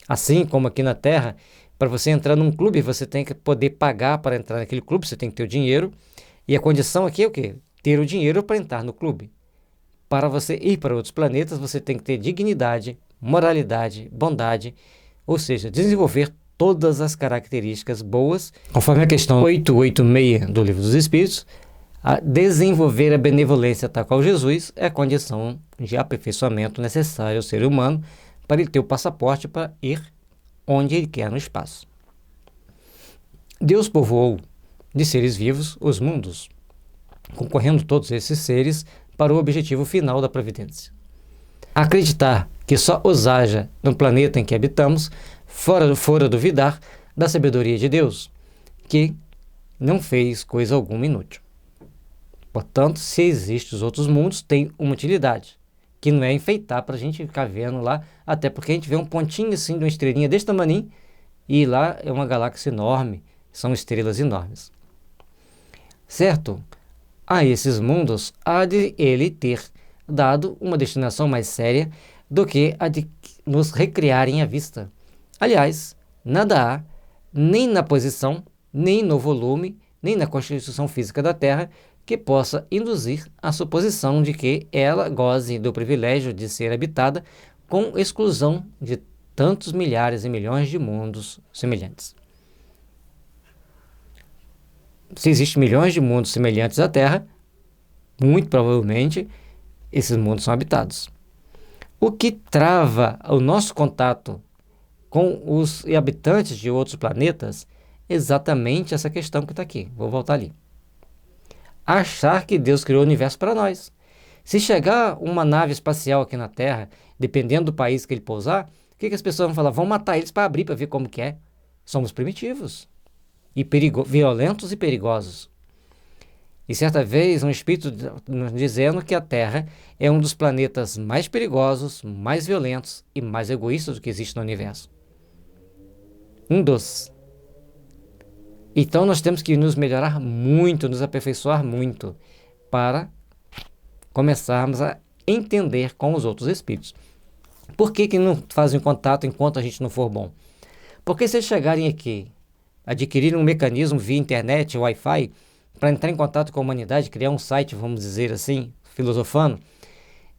Assim como aqui na Terra, para você entrar num clube, você tem que poder pagar para entrar naquele clube, você tem que ter o dinheiro. E a condição aqui é o quê? Ter o dinheiro para entrar no clube. Para você ir para outros planetas, você tem que ter dignidade, moralidade, bondade, ou seja, desenvolver todas as características boas, conforme a questão 886 do Livro dos Espíritos. A desenvolver a benevolência tal qual Jesus é a condição de aperfeiçoamento necessária ao ser humano para ele ter o passaporte para ir onde ele quer no espaço. Deus povoou de seres vivos os mundos, concorrendo todos esses seres para o objetivo final da providência. Acreditar que só os haja no planeta em que habitamos, fora duvidar da sabedoria de Deus, que não fez coisa alguma inútil. Portanto, se existem os outros mundos, tem uma utilidade, que não é enfeitar para a gente ficar vendo lá, até porque a gente vê um pontinho assim de uma estrelinha desse tamanho, e lá é uma galáxia enorme, são estrelas enormes. Certo? A esses mundos há de ele ter dado uma destinação mais séria do que a de nos recriarem à vista. Aliás, nada há, nem na posição, nem no volume, nem na constituição física da Terra, que possa induzir a suposição de que ela goze do privilégio de ser habitada com exclusão de tantos milhares e milhões de mundos semelhantes. Se existem milhões de mundos semelhantes à Terra, muito provavelmente esses mundos são habitados. O que trava o nosso contato com os habitantes de outros planetas é exatamente essa questão que está aqui. Vou voltar ali. Achar que Deus criou o universo para nós. Se chegar uma nave espacial aqui na Terra, dependendo do país que ele pousar, o que as pessoas vão falar? Vão matar eles para abrir, para ver como que é. Somos primitivos, e violentos e perigosos. E certa vez um espírito nos dizendo que a Terra é um dos planetas mais perigosos, mais violentos e mais egoístas do que existe no universo. Um dos. Então nós temos que nos melhorar muito, nos aperfeiçoar muito, para começarmos a entender com os outros espíritos. Por que não fazem contato enquanto a gente não for bom? Porque se eles chegarem aqui, adquirirem um mecanismo via internet, Wi-Fi, para entrar em contato com a humanidade, criar um site, vamos dizer assim, filosofando,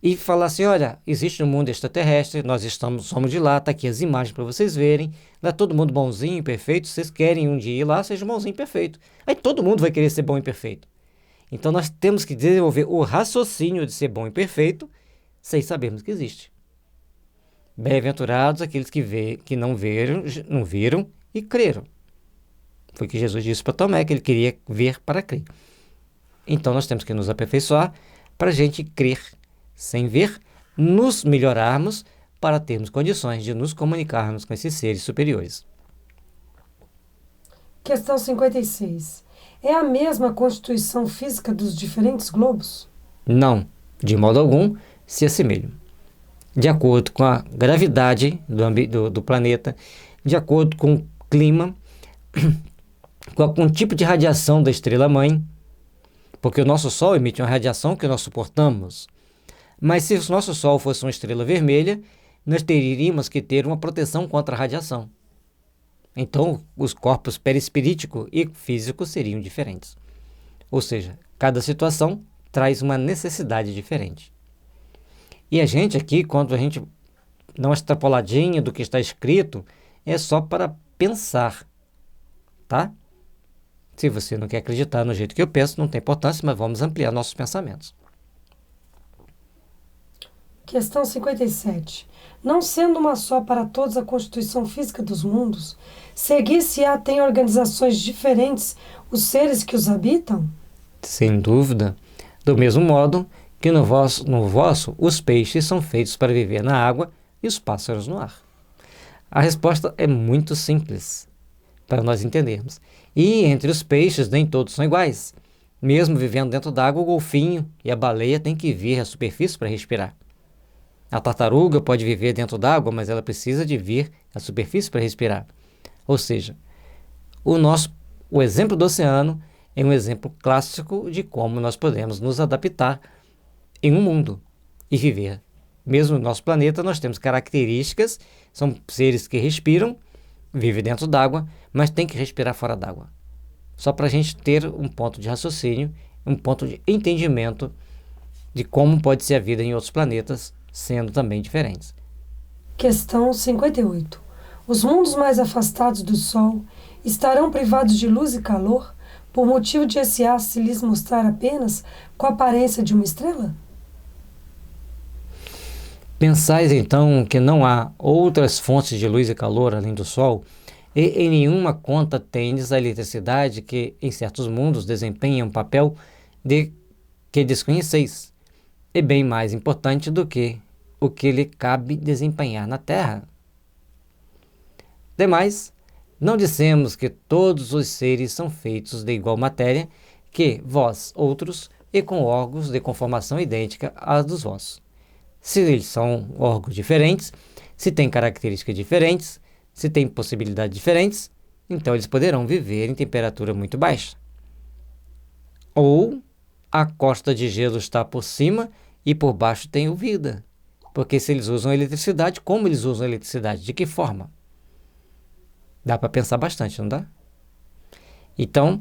e falar assim, olha, existe um mundo extraterrestre, nós somos de lá, tá aqui as imagens para vocês verem, lá é todo mundo bonzinho, perfeito, vocês querem um dia ir lá, seja bonzinho e perfeito. Aí todo mundo vai querer ser bom e perfeito. Então nós temos que desenvolver o raciocínio de ser bom e perfeito, sem sabermos que existe. Bem-aventurados aqueles que não viram e creram. Foi o que Jesus disse para Tomé, que ele queria ver para crer. Então nós temos que nos aperfeiçoar para a gente crer sem ver, nos melhorarmos para termos condições de nos comunicarmos com esses seres superiores. Questão 56. É a mesma constituição física dos diferentes globos? Não, de modo algum se assemelham. De acordo com a gravidade do planeta, de acordo com o clima, com o tipo de radiação da estrela-mãe, porque o nosso Sol emite uma radiação que nós suportamos, Mas se o nosso Sol fosse uma estrela vermelha, nós teríamos que ter uma proteção contra a radiação. Então, os corpos perispirítico e físico seriam diferentes. Ou seja, cada situação traz uma necessidade diferente. E a gente aqui, quando a gente dá uma extrapoladinha do que está escrito, é só para pensar, tá? Se você não quer acreditar no jeito que eu penso, não tem importância, mas vamos ampliar nossos pensamentos. Questão 57. Não sendo uma só para todos a constituição física dos mundos, seguir-se-á tem organizações diferentes os seres que os habitam? Sem dúvida. Do mesmo modo que no vosso os peixes são feitos para viver na água e os pássaros no ar. A resposta é muito simples para nós entendermos. E entre os peixes nem todos são iguais. Mesmo vivendo dentro d'água, o golfinho e a baleia têm que vir à superfície para respirar. A tartaruga pode viver dentro d'água, mas ela precisa de vir à superfície para respirar. Ou seja, o exemplo do oceano é um exemplo clássico de como nós podemos nos adaptar em um mundo e viver. Mesmo no nosso planeta, nós temos características, são seres que respiram, vivem dentro d'água, mas tem que respirar fora d'água. Só para a gente ter um ponto de raciocínio, um ponto de entendimento de como pode ser a vida em outros planetas, sendo também diferentes. Questão 58. Os mundos mais afastados do Sol estarão privados de luz e calor por motivo de esse ar se lhes mostrar apenas com a aparência de uma estrela? Pensais então que não há outras fontes de luz e calor além do Sol, e em nenhuma conta tendes a eletricidade que em certos mundos desempenha um papel que desconheceis, e bem mais importante do que o que lhe cabe desempenhar na Terra. Demais, não dissemos que todos os seres são feitos de igual matéria que vós outros e com órgãos de conformação idêntica às dos vossos. Se eles são órgãos diferentes, se têm características diferentes, se têm possibilidades diferentes, então eles poderão viver em temperatura muito baixa. Ou a crosta de gelo está por cima e por baixo tem vida. Porque se eles usam eletricidade, como eles usam eletricidade? De que forma? Dá para pensar bastante, não dá? Então,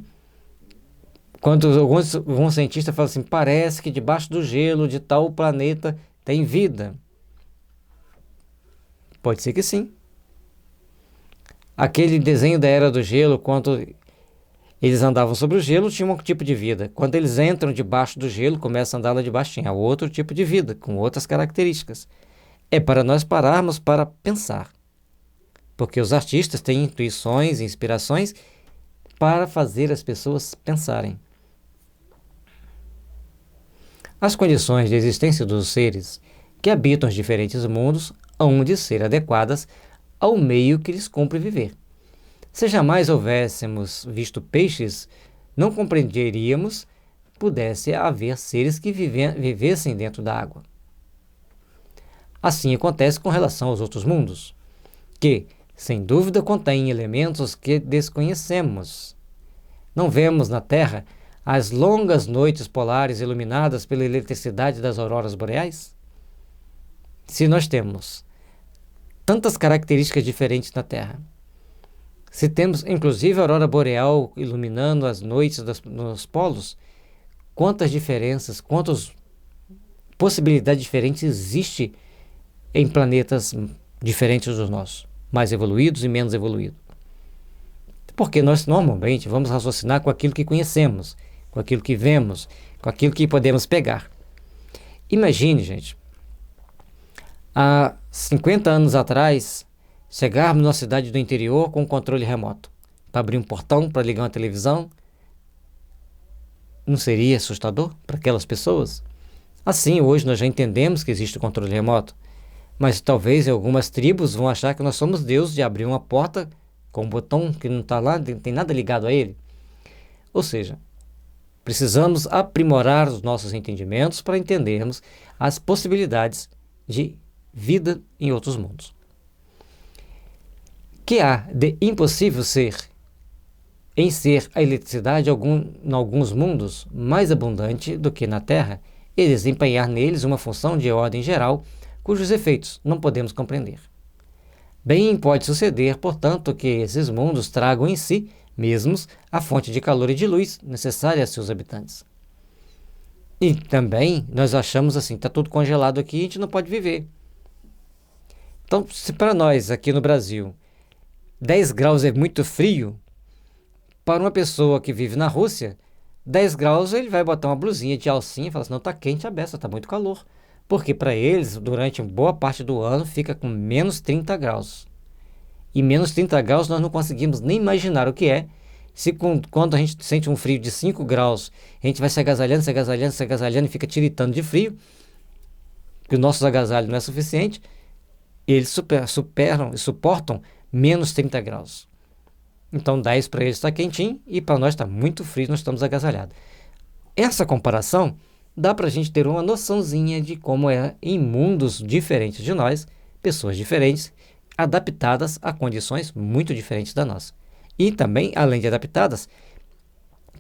quando alguns cientistas falam assim, parece que debaixo do gelo de tal planeta tem vida. Pode ser que sim. Aquele desenho da Era do Gelo, quando eles andavam sobre o gelo, tinha um tipo de vida. Quando eles entram debaixo do gelo, começam a andar lá debaixo, tinha outro tipo de vida, com outras características. É para nós pararmos para pensar. Porque os artistas têm intuições e inspirações para fazer as pessoas pensarem. As condições de existência dos seres que habitam os diferentes mundos hão de ser adequadas ao meio que lhes cumpre viver. Se jamais houvéssemos visto peixes, não compreenderíamos pudesse haver seres que vivessem dentro da água. Assim acontece com relação aos outros mundos, que, sem dúvida, contêm elementos que desconhecemos. Não vemos na Terra as longas noites polares iluminadas pela eletricidade das auroras boreais? Se nós temos tantas características diferentes na Terra, se temos inclusive a aurora boreal iluminando as noites nos polos, quantas diferenças, quantas possibilidades diferentes existem em planetas diferentes dos nossos, mais evoluídos e menos evoluídos? Porque nós normalmente vamos raciocinar com aquilo que conhecemos, com aquilo que vemos, com aquilo que podemos pegar. Imagine, gente, há 50 anos atrás, chegarmos numa cidade do interior com um controle remoto, para abrir um portão, para ligar uma televisão, não seria assustador para aquelas pessoas? Assim, hoje nós já entendemos que existe o controle remoto, mas talvez em algumas tribos vão achar que nós somos Deus de abrir uma porta com um botão que não está lá, não tem nada ligado a ele. Ou seja, precisamos aprimorar os nossos entendimentos para entendermos as possibilidades de vida em outros mundos. Que há de impossível ser a eletricidade em alguns mundos mais abundante do que na Terra, e desempenhar neles uma função de ordem geral, cujos efeitos não podemos compreender. Bem pode suceder, portanto, que esses mundos tragam em si mesmos a fonte de calor e de luz necessária a seus habitantes. E também nós achamos assim, está tudo congelado aqui, a gente não pode viver. Então, se para nós aqui no Brasil 10 graus é muito frio, para uma pessoa que vive na Rússia, 10 graus ele vai botar uma blusinha de alcinha e falar assim, não, está quente a beça, está muito calor. Porque para eles, durante boa parte do ano, fica com menos 30 graus. E menos 30 graus nós não conseguimos nem imaginar o que é. Quando a gente sente um frio de 5 graus, a gente vai se agasalhando e fica tiritando de frio, porque o nosso agasalho não é suficiente, eles suportam menos 30 graus. Então 10 para eles está quentinho e para nós está muito frio, nós estamos agasalhados. Essa comparação dá para a gente ter uma noçãozinha de como é em mundos diferentes de nós, pessoas diferentes, adaptadas a condições muito diferentes da nossa. E também, além de adaptadas,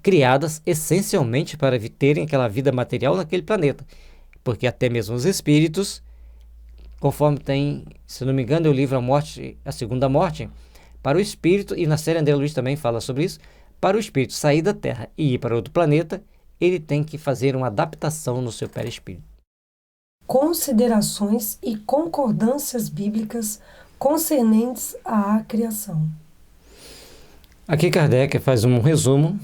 criadas essencialmente para terem aquela vida material naquele planeta. Porque até mesmo os espíritos, conforme tem, se não me engano, o livro A Segunda Morte, para o espírito, e na série André Luiz também fala sobre isso, para o espírito sair da Terra e ir para outro planeta, ele tem que fazer uma adaptação no seu perispírito. Considerações e concordâncias bíblicas concernentes à criação. Aqui Kardec faz um resumo.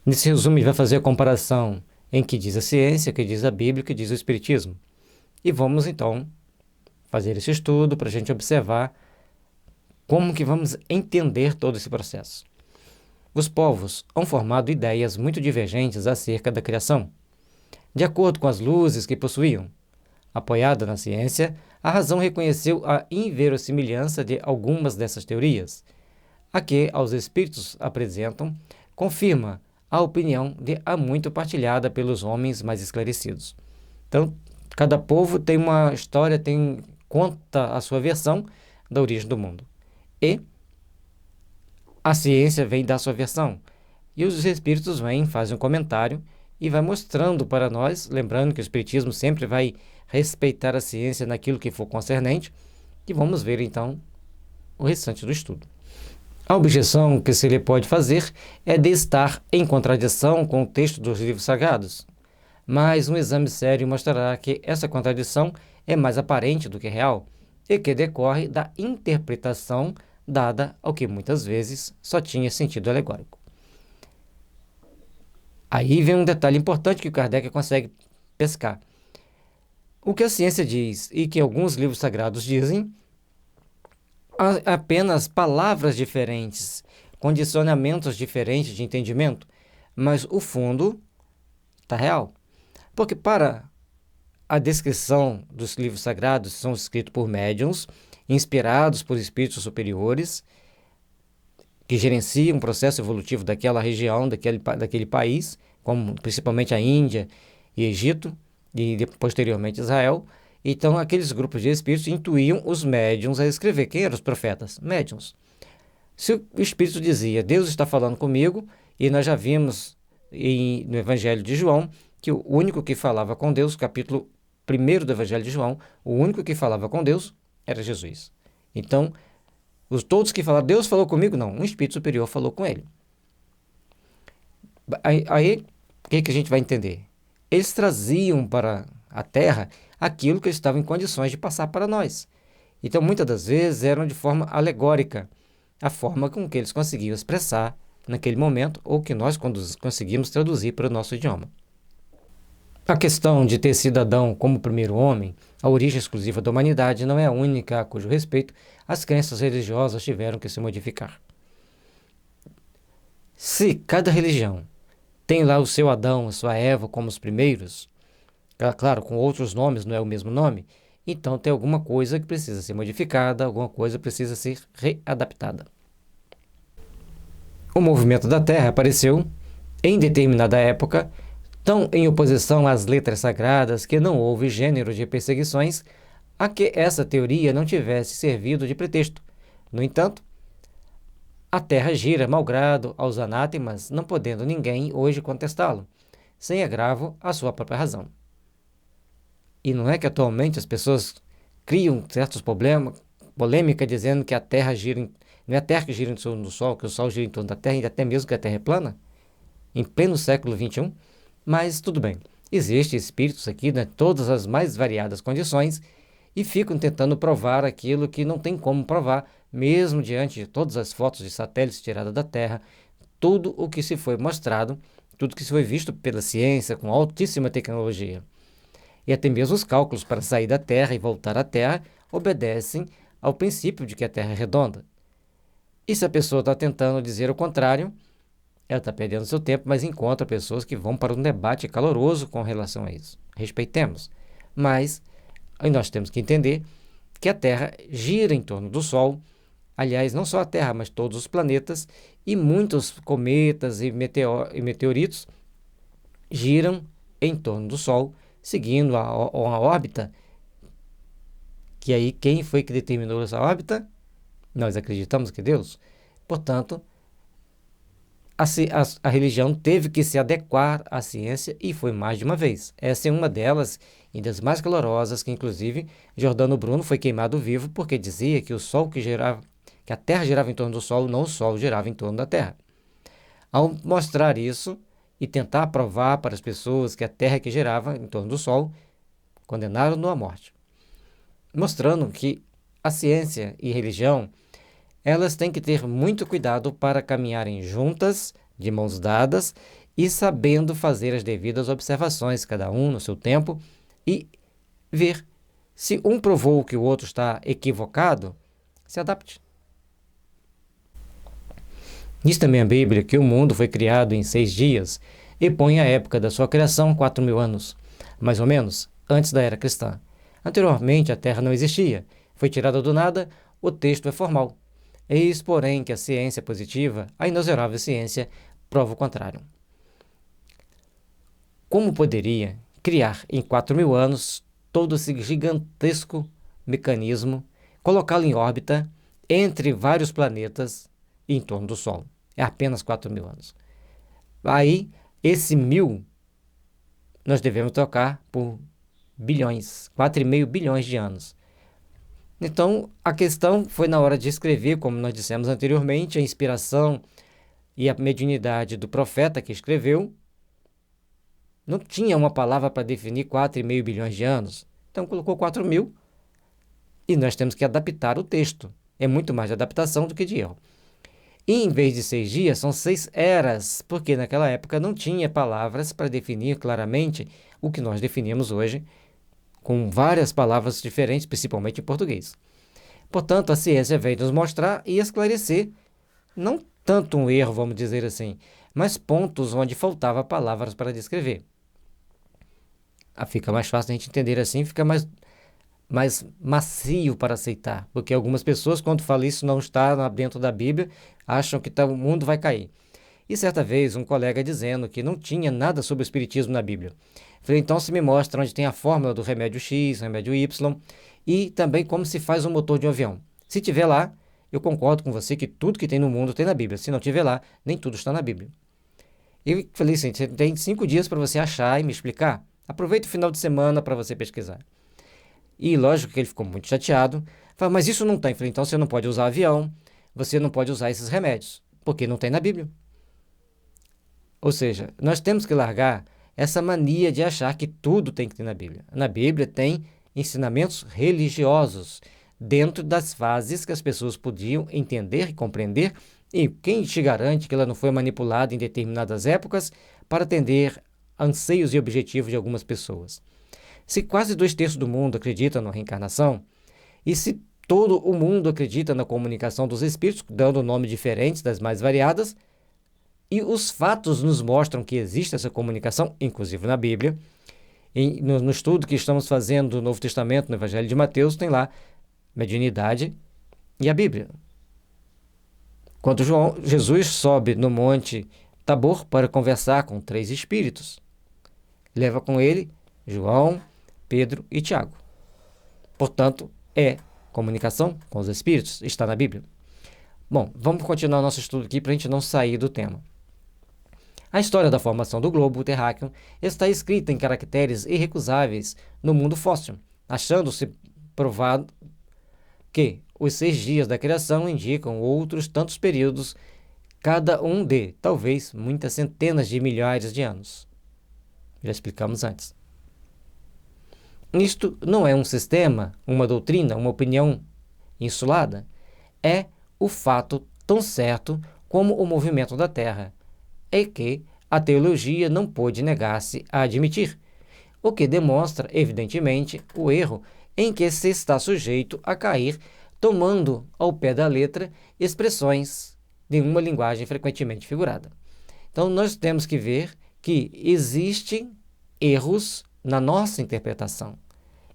Nesse resumo ele vai fazer a comparação em que diz a ciência, que diz a Bíblia, que diz o Espiritismo. E vamos então fazer esse estudo para a gente observar como que vamos entender todo esse processo. Os povos han formado ideias muito divergentes acerca da criação, de acordo com as luzes que possuíam. Apoiada na ciência, a razão reconheceu a inverossimilhança de algumas dessas teorias. A que aos espíritos apresentam, confirma a opinião de há muito partilhada pelos homens mais esclarecidos. Então, cada povo tem uma história, conta a sua versão da origem do mundo. E a ciência vem dar sua versão. E os espíritos vêm, fazem um comentário e vai mostrando para nós, lembrando que o espiritismo sempre vai respeitar a ciência naquilo que for concernente, e vamos ver então o restante do estudo. A objeção que se lhe pode fazer é de estar em contradição com o texto dos livros sagrados, mas um exame sério mostrará que essa contradição é mais aparente do que real e que decorre da interpretação dada ao que muitas vezes só tinha sentido alegórico. Aí vem um detalhe importante que o Kardec consegue pescar. O que a ciência diz e que alguns livros sagrados dizem, há apenas palavras diferentes, condicionamentos diferentes de entendimento, mas o fundo está real. Porque para a descrição dos livros sagrados são escritos por médiuns, inspirados por espíritos superiores, que gerenciam o processo evolutivo daquela região, daquele país, como principalmente a Índia e Egito, e posteriormente Israel. Então, aqueles grupos de espíritos intuíam os médiuns a escrever. Quem eram os profetas? Médiuns. Se o espírito dizia, Deus está falando comigo, e nós já vimos no Evangelho de João, que o único que falava com Deus, capítulo 1 do Evangelho de João, o único que falava com Deus era Jesus. Então, todos que falaram, Deus falou comigo, não, um espírito superior falou com ele. Aí o que a gente vai entender? Eles traziam para a Terra aquilo que eles estavam em condições de passar para nós. Então, muitas das vezes, eram de forma alegórica, a forma com que eles conseguiam expressar naquele momento, ou que nós conseguimos traduzir para o nosso idioma. A questão de ter sido Adão como primeiro homem, a origem exclusiva da humanidade, não é a única a cujo respeito as crenças religiosas tiveram que se modificar. Se cada religião tem lá o seu Adão, a sua Eva como os primeiros, claro, com outros nomes, não é o mesmo nome, então tem alguma coisa que precisa ser modificada, alguma coisa precisa ser readaptada. O movimento da Terra apareceu, em determinada época, tão em oposição às letras sagradas que não houve gênero de perseguições a que essa teoria não tivesse servido de pretexto. No entanto, a Terra gira malgrado aos anátemas, não podendo ninguém hoje contestá-lo. sem agravo à sua própria razão. E não é que atualmente as pessoas criam certos problemas, polêmica dizendo que a Terra não é a Terra que gira em torno do Sol, que o Sol gira em torno da Terra, e até mesmo que a Terra é plana, em pleno século XXI, mas tudo bem. Existem espíritos aqui, né, todas as mais variadas condições, e ficam tentando provar aquilo que não tem como provar, mesmo diante de todas as fotos de satélites tiradas da Terra, tudo o que se foi mostrado, tudo que se foi visto pela ciência com altíssima tecnologia. E até mesmo os cálculos para sair da Terra e voltar à Terra obedecem ao princípio de que a Terra é redonda. E se a pessoa está tentando dizer o contrário, ela está perdendo seu tempo, mas encontra pessoas que vão para um debate caloroso com relação a isso. Respeitemos. Mas nós temos que entender que a Terra gira em torno do Sol. Aliás, não só a Terra, mas todos os planetas e muitos cometas e meteoritos giram em torno do Sol, seguindo uma órbita, que aí quem foi que determinou essa órbita? Nós acreditamos que Deus. Portanto, a religião teve que se adequar à ciência e foi mais de uma vez. Essa é uma delas e das mais calorosas, que inclusive Giordano Bruno foi queimado vivo porque dizia que o Sol que a Terra girava em torno do Sol, não o Sol girava em torno da Terra. Ao mostrar isso e tentar provar para as pessoas que a Terra que girava em torno do Sol, condenaram-no à morte. Mostrando que a ciência e religião, elas têm que ter muito cuidado para caminharem juntas, de mãos dadas, e sabendo fazer as devidas observações, cada um no seu tempo, e ver se um provou que o outro está equivocado, se adapte. Diz também a Bíblia que o mundo foi criado em 6 dias e põe a época da sua criação 4.000 anos, mais ou menos, antes da era cristã. Anteriormente, a Terra não existia, foi tirada do nada, o texto é formal. Eis, porém, que a ciência positiva, a inexorável ciência, prova o contrário. Como poderia criar em 4.000 anos todo esse gigantesco mecanismo, colocá-lo em órbita entre vários planetas em torno do Sol? É apenas 4.000 anos. Aí, esse 1.000, nós devemos trocar por bilhões, 4,5 bilhões de anos. Então, a questão foi na hora de escrever, como nós dissemos anteriormente, a inspiração e a mediunidade do profeta que escreveu. Não tinha uma palavra para definir 4,5 bilhões de anos. Então, colocou 4.000 e nós temos que adaptar o texto. É muito mais de adaptação do que de erro. E em vez de 6 dias, são 6 eras, porque naquela época não tinha palavras para definir claramente o que nós definimos hoje, com várias palavras diferentes, principalmente em português. Portanto, a ciência veio nos mostrar e esclarecer, não tanto um erro, vamos dizer assim, mas pontos onde faltava palavras para descrever. Fica mais fácil a gente entender assim, fica mais macio para aceitar, porque algumas pessoas, quando falam isso não está dentro da Bíblia, acham que o mundo vai cair. E certa vez, um colega dizendo que não tinha nada sobre o espiritismo na Bíblia. Falei, então se me mostra onde tem a fórmula do remédio X, remédio Y, e também como se faz o motor de um avião. Se tiver lá, eu concordo com você que tudo que tem no mundo tem na Bíblia. Se não tiver lá, nem tudo está na Bíblia. Eu falei assim, você tem 5 dias para você achar e me explicar. Aproveita o final de semana para você pesquisar. E lógico que ele ficou muito chateado. Falei, mas isso não tem. Falei, então você não pode usar avião, você não pode usar esses remédios, porque não tem na Bíblia. Ou seja, nós temos que largar essa mania de achar que tudo tem que ter na Bíblia. Na Bíblia tem ensinamentos religiosos, dentro das fases que as pessoas podiam entender e compreender, e quem te garante que ela não foi manipulada em determinadas épocas para atender anseios e objetivos de algumas pessoas. Se quase 2/3 do mundo acredita na reencarnação, e se todo o mundo acredita na comunicação dos espíritos, dando nomes diferentes das mais variadas, e os fatos nos mostram que existe essa comunicação, inclusive na Bíblia. No estudo que estamos fazendo do Novo Testamento, no Evangelho de Mateus, tem lá mediunidade e a Bíblia. Quando Jesus sobe no Monte Tabor para conversar com 3 espíritos, leva com ele João, Pedro e Tiago. Portanto, comunicação com os espíritos, está na Bíblia. Bom, vamos continuar nosso estudo aqui para a gente não sair do tema. A história da formação do globo terráqueo está escrita em caracteres irrecusáveis no mundo fóssil, achando-se provado que os 6 dias da criação indicam outros tantos períodos, cada um de, talvez, muitas centenas de milhares de anos. Já explicamos antes. Isto não é um sistema, uma doutrina, uma opinião insulada. É o fato tão certo como o movimento da Terra, é que a teologia não pôde negar-se a admitir, o que demonstra, evidentemente, o erro em que se está sujeito a cair, tomando ao pé da letra expressões de uma linguagem frequentemente figurada. Então, nós temos que ver que existem erros na nossa interpretação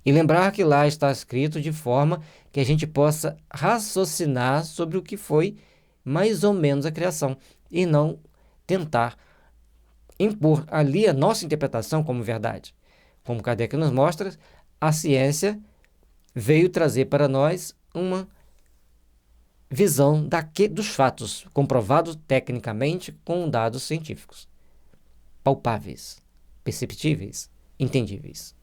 e lembrar que lá está escrito de forma que a gente possa raciocinar sobre o que foi mais ou menos a criação e não tentar impor ali a nossa interpretação como verdade. Como Kardec nos mostra, a ciência veio trazer para nós uma visão dos fatos, comprovados tecnicamente com dados científicos, palpáveis, perceptíveis, entendíveis.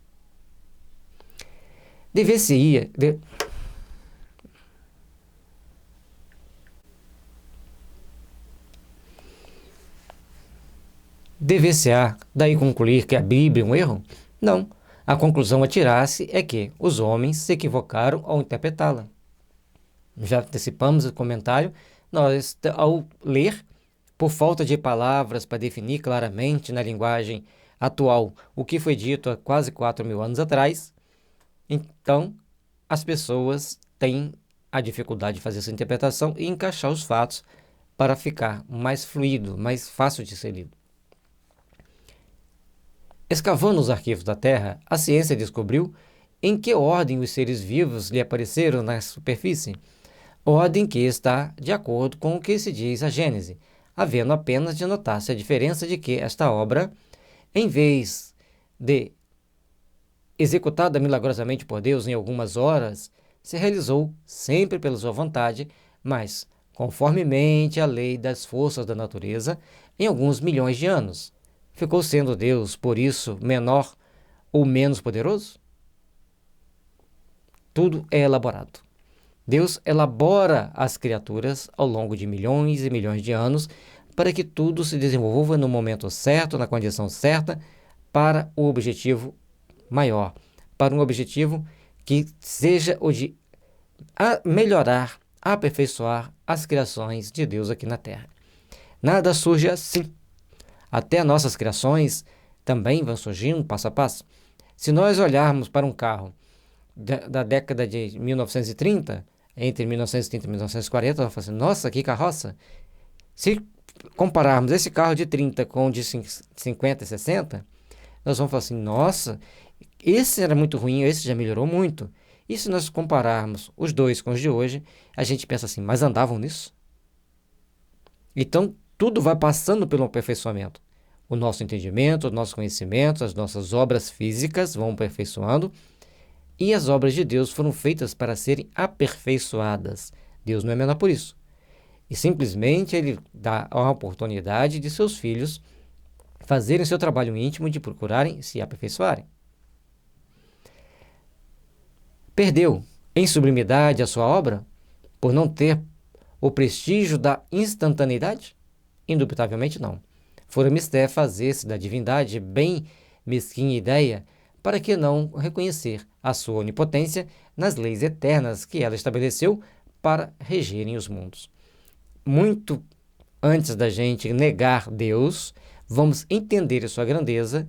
Dever-se-á daí concluir que a Bíblia é um erro? Não. A conclusão a tirar-se é que os homens se equivocaram ao interpretá-la. Já antecipamos o comentário, nós, ao ler, por falta de palavras para definir claramente na linguagem atual o que foi dito há quase 4.000 anos atrás, então as pessoas têm a dificuldade de fazer essa interpretação e encaixar os fatos para ficar mais fluido, mais fácil de ser lido. Escavando os arquivos da Terra, a ciência descobriu em que ordem os seres vivos lhe apareceram na superfície, ordem que está de acordo com o que se diz a Gênese, havendo apenas de notar-se a diferença de que esta obra, em vez de executada milagrosamente por Deus em algumas horas, se realizou sempre pela sua vontade, mas conformemente à lei das forças da natureza, em alguns milhões de anos. Ficou sendo Deus, por isso, menor ou menos poderoso? Tudo é elaborado. Deus elabora as criaturas ao longo de milhões e milhões de anos para que tudo se desenvolva no momento certo, na condição certa, para o objetivo maior, para um objetivo que seja o de melhorar, aperfeiçoar as criações de Deus aqui na Terra. Nada surge assim. Até nossas criações também vão surgindo passo a passo. Se nós olharmos para um carro da década de 1930, entre 1930 e 1940, nós vamos falar assim, nossa, que carroça! Se compararmos esse carro de 30 com o de 50 e 60, nós vamos falar assim, nossa, esse era muito ruim, esse já melhorou muito. E se nós compararmos os dois com os de hoje, a gente pensa assim, mas andavam nisso? Então, tudo vai passando pelo aperfeiçoamento. O nosso entendimento, o nosso conhecimento, as nossas obras físicas vão aperfeiçoando e as obras de Deus foram feitas para serem aperfeiçoadas. Deus não é menor por isso. E simplesmente Ele dá a oportunidade de seus filhos fazerem seu trabalho íntimo de procurarem se aperfeiçoarem. Perdeu em sublimidade a sua obra por não ter o prestígio da instantaneidade? Indubitavelmente não. Fora mister fazer-se da divindade bem mesquinha ideia para que não reconhecer a sua onipotência nas leis eternas que ela estabeleceu para regerem os mundos. Muito antes da gente negar Deus, vamos entender a sua grandeza,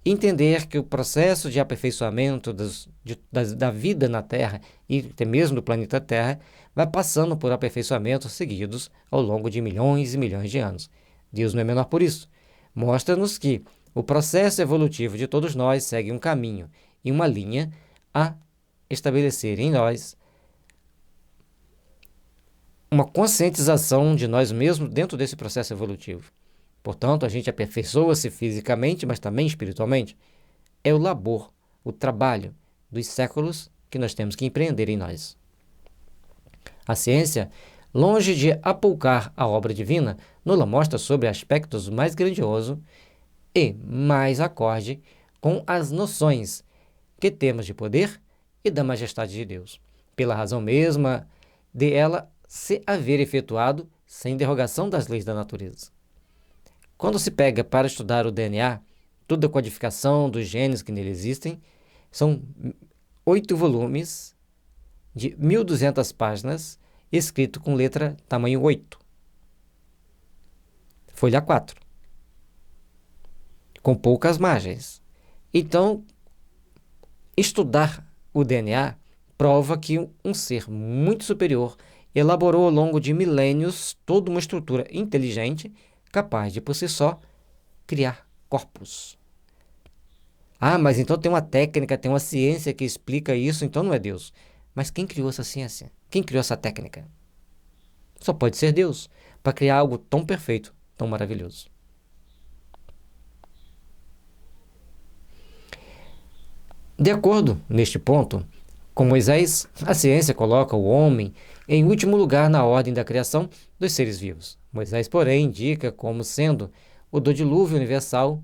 entender que o processo de aperfeiçoamento da vida na Terra e até mesmo do planeta Terra vai passando por aperfeiçoamentos seguidos ao longo de milhões e milhões de anos. Deus não é menor por isso. Mostra-nos que o processo evolutivo de todos nós segue um caminho e uma linha a estabelecer em nós uma conscientização de nós mesmos dentro desse processo evolutivo. Portanto, a gente aperfeiçoa-se fisicamente, mas também espiritualmente. É o labor, o trabalho dos séculos que nós temos que empreender em nós. A ciência Longe de apoucar a obra divina, nos mostra sobre aspectos mais grandiosos e mais acorde com as noções que temos de poder e da majestade de Deus, pela razão mesma de ela se haver efetuado sem derrogação das leis da natureza. Quando se pega para estudar o DNA, toda a codificação dos genes que nele existem, são 8 volumes de 1.200 páginas, escrito com letra tamanho 8. Folha 4. Com poucas margens. Então, estudar o DNA prova que um ser muito superior elaborou ao longo de milênios toda uma estrutura inteligente capaz de, por si só, criar corpos. Ah, mas então tem uma técnica, tem uma ciência que explica isso, então não é Deus. Mas quem criou essa ciência? Quem criou essa técnica? Só pode ser Deus, para criar algo tão perfeito, tão maravilhoso. De acordo, neste ponto, com Moisés, a ciência coloca o homem em último lugar na ordem da criação dos seres vivos. Moisés, porém, indica como sendo o do dilúvio universal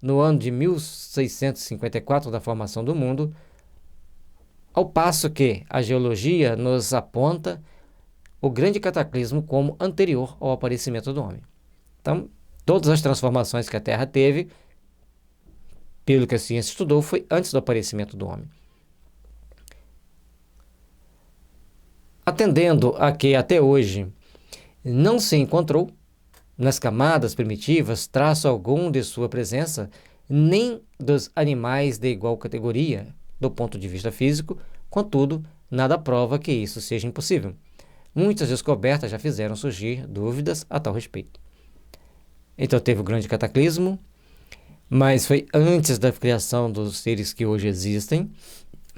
no ano de 1654 da formação do mundo, ao passo que a geologia nos aponta o grande cataclismo como anterior ao aparecimento do homem. Então, todas as transformações que a Terra teve, pelo que a ciência estudou, foi antes do aparecimento do homem. Atendendo a que até hoje não se encontrou nas camadas primitivas traço algum de sua presença, nem dos animais de igual categoria do ponto de vista físico, contudo, nada prova que isso seja impossível. Muitas descobertas já fizeram surgir dúvidas a tal respeito. Então teve o grande cataclismo, mas foi antes da criação dos seres que hoje existem,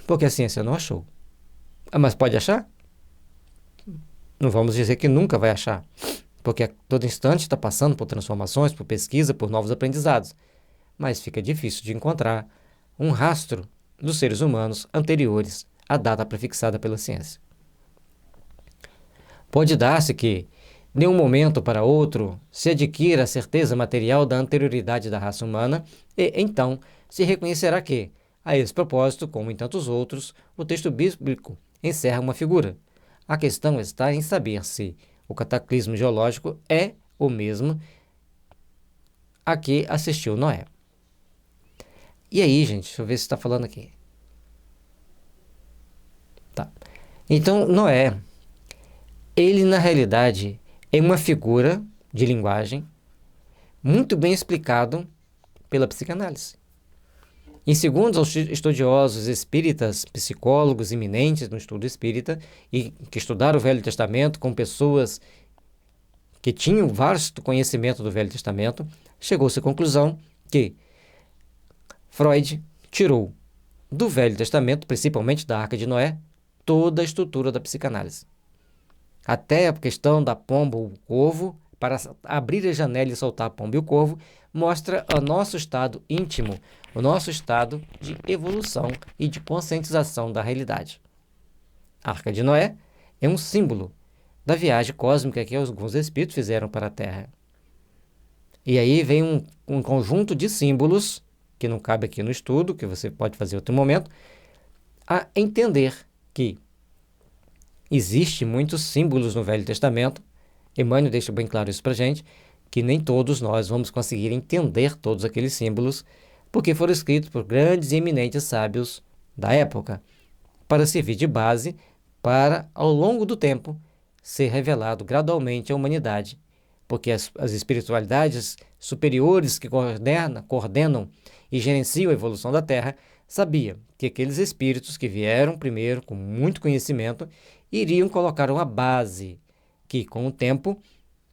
porque a ciência não achou. Mas pode achar? Não vamos dizer que nunca vai achar, porque a todo instante está passando por transformações, por pesquisa, por novos aprendizados. Mas fica difícil de encontrar um rastro dos seres humanos anteriores à data prefixada pela ciência. Pode dar-se que, de um momento para outro, se adquira a certeza material da anterioridade da raça humana e, então, se reconhecerá que, a esse propósito, como em tantos outros, o texto bíblico encerra uma figura. A questão está em saber se o cataclismo geológico é o mesmo a que assistiu Noé. E aí, gente, deixa eu ver se está falando aqui. Tá. Então, Noé, ele na realidade é uma figura de linguagem muito bem explicado pela psicanálise. E segundo os estudiosos espíritas, psicólogos eminentes no estudo espírita, e que estudaram o Velho Testamento com pessoas que tinham vasto conhecimento do Velho Testamento, chegou-se à conclusão que Freud tirou do Velho Testamento, principalmente da Arca de Noé, toda a estrutura da psicanálise. Até a questão da pomba ou corvo, para abrir a janela e soltar a pomba e o corvo, mostra o nosso estado íntimo, o nosso estado de evolução e de conscientização da realidade. A Arca de Noé é um símbolo da viagem cósmica que alguns espíritos fizeram para a Terra. E aí vem um conjunto de símbolos, que não cabe aqui no estudo, que você pode fazer em outro momento, a entender que existem muitos símbolos no Velho Testamento. Emmanuel deixa bem claro isso para a gente, que nem todos nós vamos conseguir entender todos aqueles símbolos, porque foram escritos por grandes e eminentes sábios da época, para servir de base para, ao longo do tempo, ser revelado gradualmente à humanidade, porque as espiritualidades superiores que coordenam e gerenciam a evolução da Terra sabiam que aqueles espíritos que vieram primeiro com muito conhecimento iriam colocar uma base que, com o tempo,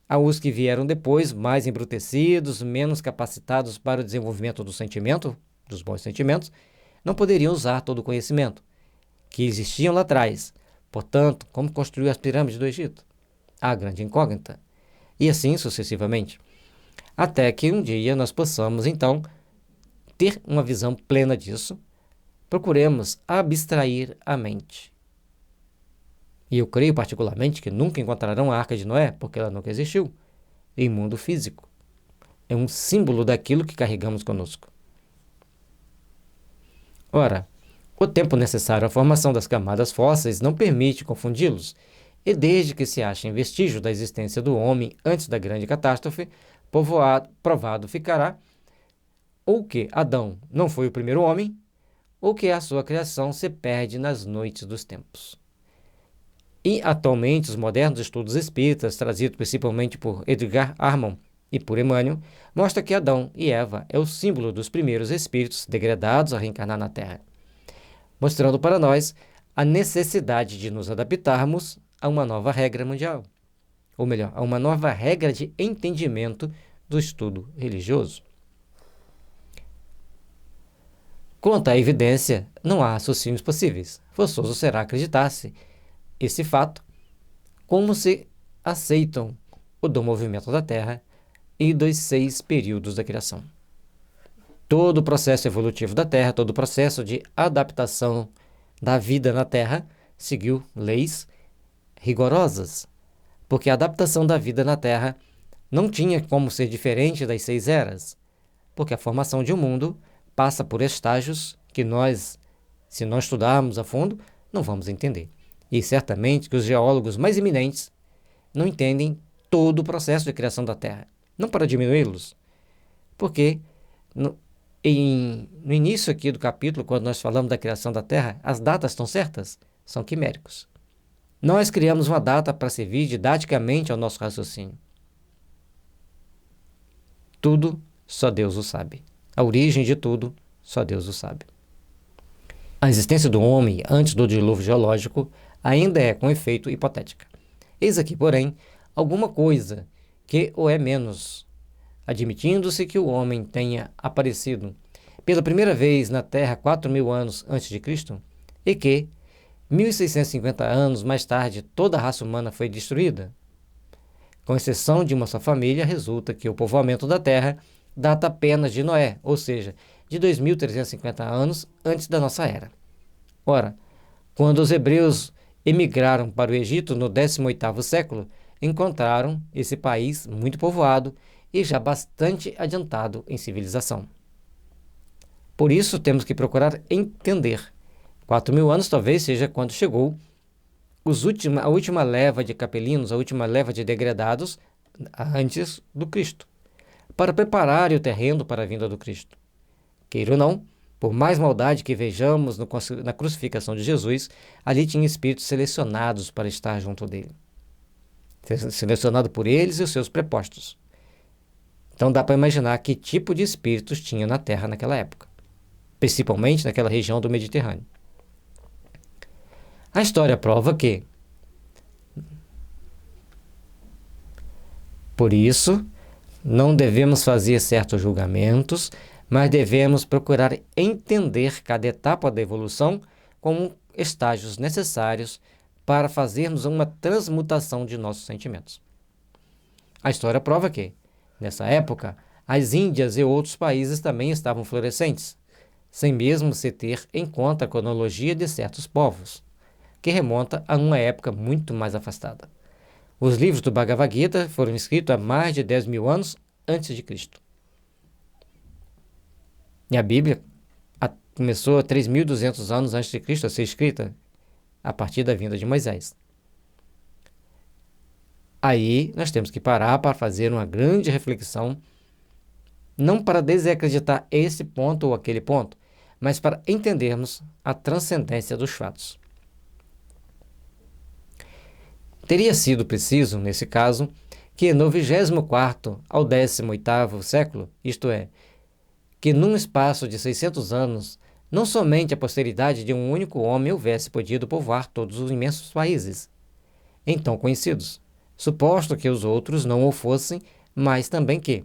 os que vieram depois, mais embrutecidos, menos capacitados para o desenvolvimento do sentimento, dos bons sentimentos, não poderiam usar todo o conhecimento que existiam lá atrás. Portanto, como construiu as pirâmides do Egito? A grande incógnita. E assim sucessivamente. Até que um dia nós possamos, então, ter uma visão plena disso. Procuremos abstrair a mente. E eu creio particularmente que nunca encontrarão a Arca de Noé, porque ela nunca existiu, em mundo físico. É um símbolo daquilo que carregamos conosco. Ora, o tempo necessário à formação das camadas fósseis não permite confundi-los, e desde que se achem vestígio da existência do homem antes da grande catástrofe, provado ficará ou que Adão não foi o primeiro homem, ou que a sua criação se perde nas noites dos tempos. E atualmente os modernos estudos espíritas, trazidos principalmente por Edgar Armand e por Emmanuel, mostram que Adão e Eva é o símbolo dos primeiros espíritos degradados a reencarnar na Terra, mostrando para nós a necessidade de nos adaptarmos a uma nova regra mundial, ou melhor, a uma nova regra de entendimento do estudo religioso. Quanto à evidência, não há raciocínios possíveis. Forçoso será acreditar-se esse fato, como se aceitam o do movimento da Terra e dos 6 períodos da criação. Todo o processo evolutivo da Terra, todo o processo de adaptação da vida na Terra seguiu leis rigorosas, porque a adaptação da vida na Terra não tinha como ser diferente das 6 eras, porque a formação de um mundo passa por estágios que nós, se não estudarmos a fundo, não vamos entender. E certamente que os geólogos mais eminentes não entendem todo o processo de criação da Terra. Não para diminuí-los, porque no início aqui do capítulo, quando nós falamos da criação da Terra, as datas estão certas, são quiméricos. Nós criamos uma data para servir didaticamente ao nosso raciocínio. Tudo, só Deus o sabe. A origem de tudo, só Deus o sabe. A existência do homem antes do dilúvio geológico ainda é, com efeito, hipotética. Eis aqui, porém, alguma coisa que o é menos, admitindo-se que o homem tenha aparecido pela primeira vez na Terra 4.000 anos antes de Cristo e que, 1.650 anos mais tarde, toda a raça humana foi destruída. Com exceção de uma só família, resulta que o povoamento da Terra data apenas de Noé, ou seja, de 2.350 anos antes da nossa era. Ora, quando os hebreus emigraram para o Egito no 18º século, encontraram esse país muito povoado e já bastante adiantado em civilização. Por isso, temos que procurar entender. 4.000 anos talvez seja quando chegou a última leva de capelinos, a última leva de degradados antes do Cristo, para preparar o terreno para a vinda do Cristo. Queira ou não, por mais maldade que vejamos na crucificação de Jesus, ali tinha espíritos selecionados para estar junto dele. Selecionado por eles e os seus prepostos. Então dá para imaginar que tipo de espíritos tinha na Terra naquela época, principalmente naquela região do Mediterrâneo. A história prova que, por isso, não devemos fazer certos julgamentos, mas devemos procurar entender cada etapa da evolução como estágios necessários para fazermos uma transmutação de nossos sentimentos. A história prova que, nessa época, as Índias e outros países também estavam florescentes, sem mesmo se ter em conta a cronologia de certos povos, que remonta a uma época muito mais afastada. Os livros do Bhagavad Gita foram escritos há mais de 10.000 anos antes de Cristo. E a Bíblia começou há 3.200 anos antes de Cristo a ser escrita, a partir da vinda de Moisés. Aí nós temos que parar para fazer uma grande reflexão, não para desacreditar esse ponto ou aquele ponto, mas para entendermos a transcendência dos fatos. Teria sido preciso, nesse caso, que no 24º ao 18º século, isto é, que num espaço de 600 anos, não somente a posteridade de um único homem houvesse podido povoar todos os imensos países, então conhecidos, suposto que os outros não o fossem, mas também que,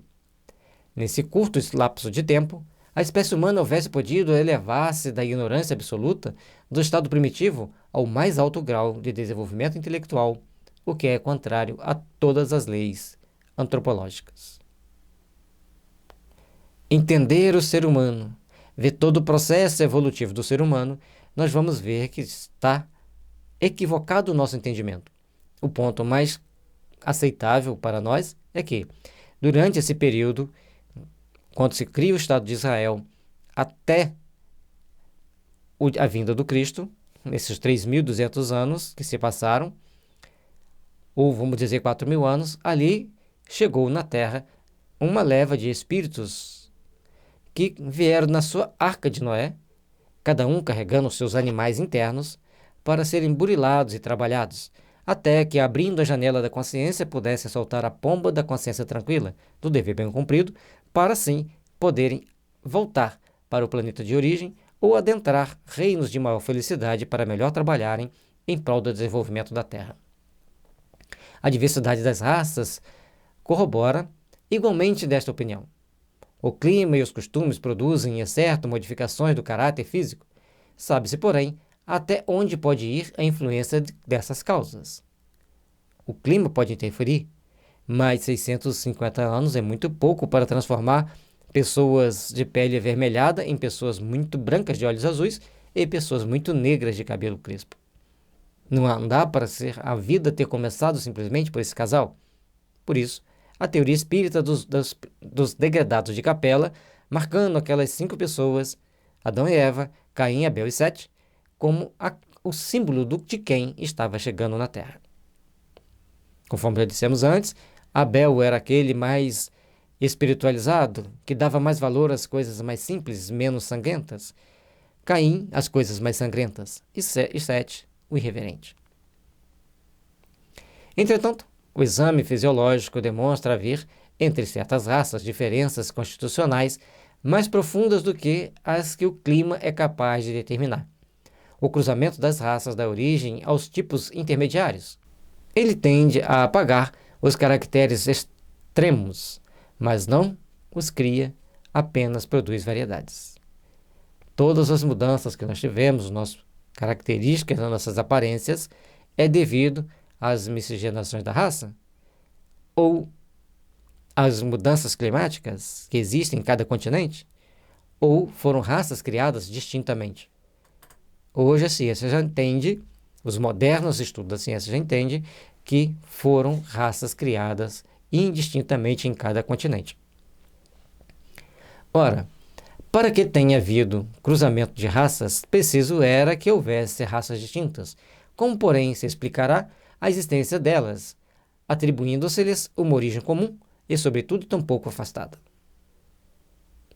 nesse curto lapso de tempo, a espécie humana houvesse podido elevar-se da ignorância absoluta do estado primitivo ao mais alto grau de desenvolvimento intelectual, o que é contrário a todas as leis antropológicas. Entender o ser humano, ver todo o processo evolutivo do ser humano, nós vamos ver que está equivocado o nosso entendimento. O ponto mais aceitável para nós é que, durante esse período, quando se cria o Estado de Israel, até a vinda do Cristo, nesses 3.200 anos que se passaram, ou vamos dizer 4.000 anos, ali chegou na Terra uma leva de espíritos que vieram na sua arca de Noé, cada um carregando os seus animais internos, para serem burilados e trabalhados, até que, abrindo a janela da consciência, pudessem soltar a pomba da consciência tranquila, do dever bem cumprido, para assim poderem voltar para o planeta de origem ou adentrar reinos de maior felicidade para melhor trabalharem em prol do desenvolvimento da Terra. A diversidade das raças corrobora igualmente desta opinião. O clima e os costumes produzem, é certo, modificações do caráter físico. Sabe-se, porém, até onde pode ir a influência dessas causas. O clima pode interferir, mas 650 anos é muito pouco para transformar pessoas de pele avermelhada em pessoas muito brancas de olhos azuis e pessoas muito negras de cabelo crespo. Não dá para a vida ter começado simplesmente por esse casal. Por isso, a teoria espírita dos degradados de Capela, marcando aquelas 5 pessoas, Adão e Eva, Caim, Abel e Sete, como o símbolo de quem estava chegando na Terra. Conforme já dissemos antes, Abel era aquele mais espiritualizado, que dava mais valor às coisas mais simples, menos sangrentas. Caim, às coisas mais sangrentas. E Sete, o irreverente. Entretanto, o exame fisiológico demonstra haver, entre certas raças, diferenças constitucionais mais profundas do que as que o clima é capaz de determinar. O cruzamento das raças dá origem aos tipos intermediários. Ele tende a apagar os caracteres extremos, mas não os cria, apenas produz variedades. Todas as mudanças que nós tivemos, nossas características, nas nossas aparências, é devido às miscigenações da raça? Ou às mudanças climáticas que existem em cada continente? Ou foram raças criadas distintamente? Hoje a ciência já entende, os modernos estudos da ciência já entendem, que foram raças criadas indistintamente em cada continente. Ora, para que tenha havido cruzamento de raças, preciso era que houvesse raças distintas, como, porém, se explicará a existência delas, atribuindo-se-lhes uma origem comum e, sobretudo, tão pouco afastada.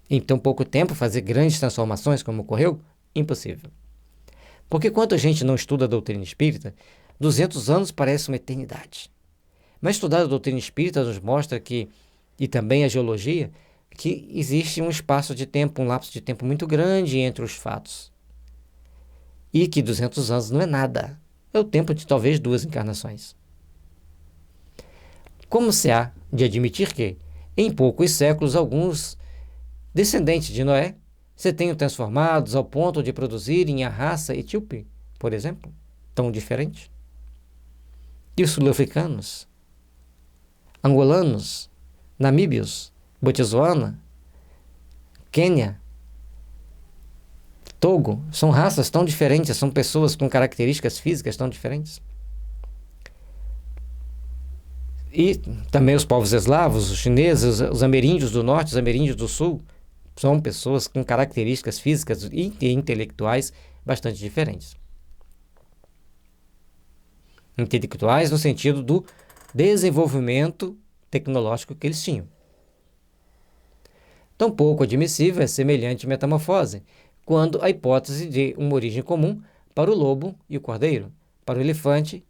Em tão pouco tempo, fazer grandes transformações como ocorreu? Impossível. Porque quando a gente não estuda a doutrina espírita, 200 anos parece uma eternidade. Mas estudar a doutrina espírita nos mostra que, e também a geologia, que existe um espaço de tempo, um lapso de tempo muito grande entre os fatos. E que 200 anos não é nada. É o tempo de talvez 2 encarnações. Como se há de admitir que, em poucos séculos, alguns descendentes de Noé se tenham transformados ao ponto de produzirem a raça etíope, por exemplo, tão diferente? E os sul-africanos, angolanos, namíbios, Botsuana, Quênia, Togo, são raças tão diferentes, são pessoas com características físicas tão diferentes. E também os povos eslavos, os chineses, os ameríndios do norte, os ameríndios do sul, são pessoas com características físicas e intelectuais bastante diferentes. Intelectuais no sentido do desenvolvimento tecnológico que eles tinham. Tampouco admissível é semelhante metamorfose, quando a hipótese de uma origem comum para o lobo e o cordeiro, para o elefante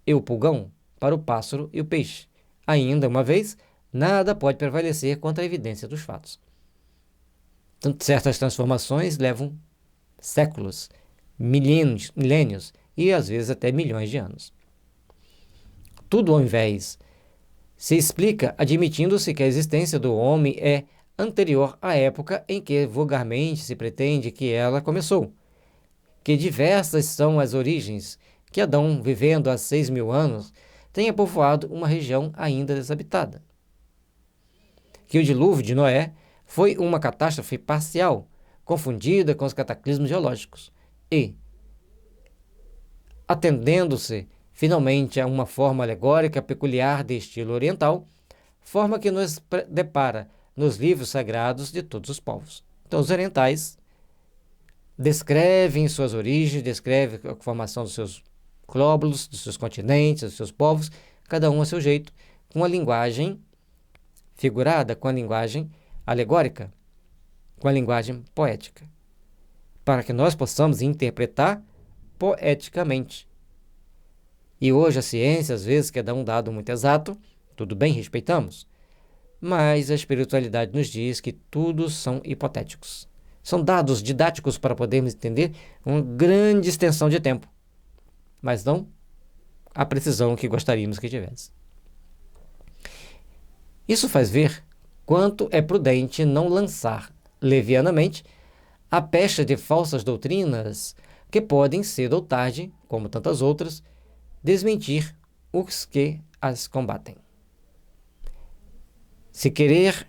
e o pulgão, para o pássaro e o peixe. Ainda uma vez, nada pode prevalecer contra a evidência dos fatos. Certas transformações levam séculos, milênios e às vezes até milhões de anos. Tudo ao invés se explica admitindo-se que a existência do homem é anterior à época em que vulgarmente se pretende que ela começou, que diversas são as origens, que Adão, vivendo há 6.000 anos, tenha povoado uma região ainda desabitada, que o dilúvio de Noé foi uma catástrofe parcial, confundida com os cataclismos geológicos, e atendendo-se finalmente a uma forma alegórica peculiar de estilo oriental, forma que nos depara nos livros sagrados de todos os povos. Então, os orientais descrevem suas origens, descrevem a formação dos seus glóbulos, dos seus continentes, dos seus povos, cada um a seu jeito, com a linguagem figurada, com a linguagem alegórica, com a linguagem poética, para que nós possamos interpretar poeticamente. E hoje a ciência, às vezes, quer dar um dado muito exato, tudo bem, respeitamos, mas a espiritualidade nos diz que tudo são hipotéticos. São dados didáticos para podermos entender uma grande extensão de tempo, mas não a precisão que gostaríamos que tivesse. Isso faz ver quanto é prudente não lançar levianamente a pecha de falsas doutrinas que podem, cedo ou tarde, como tantas outras, desmentir os que as combatem. Se querer-se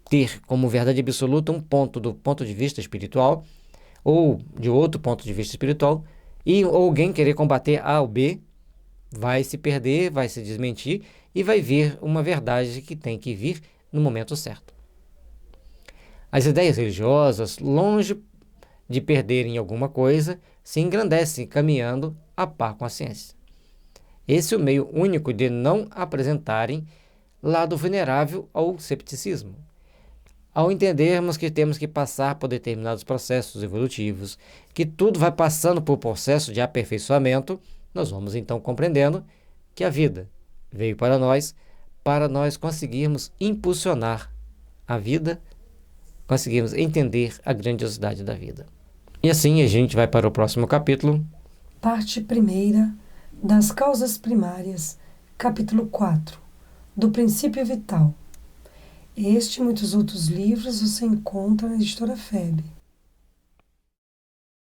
ter como verdade absoluta um ponto do ponto de vista espiritual ou de outro ponto de vista espiritual e alguém querer combater A ou B, vai se perder, vai se desmentir e vai vir uma verdade que tem que vir no momento certo. As ideias religiosas, longe de perderem alguma coisa, se engrandecem caminhando a par com a ciência. Esse é o meio único de não apresentarem lado vulnerável ao cepticismo. Ao entendermos que temos que passar por determinados processos evolutivos, que tudo vai passando por processo de aperfeiçoamento, nós vamos então compreendendo que a vida veio para nós conseguirmos impulsionar a vida, conseguirmos entender a grandiosidade da vida. E assim a gente vai para o próximo capítulo. Parte 1 das causas primárias, capítulo 4, do princípio vital. Este e muitos outros livros você encontra na editora FEB.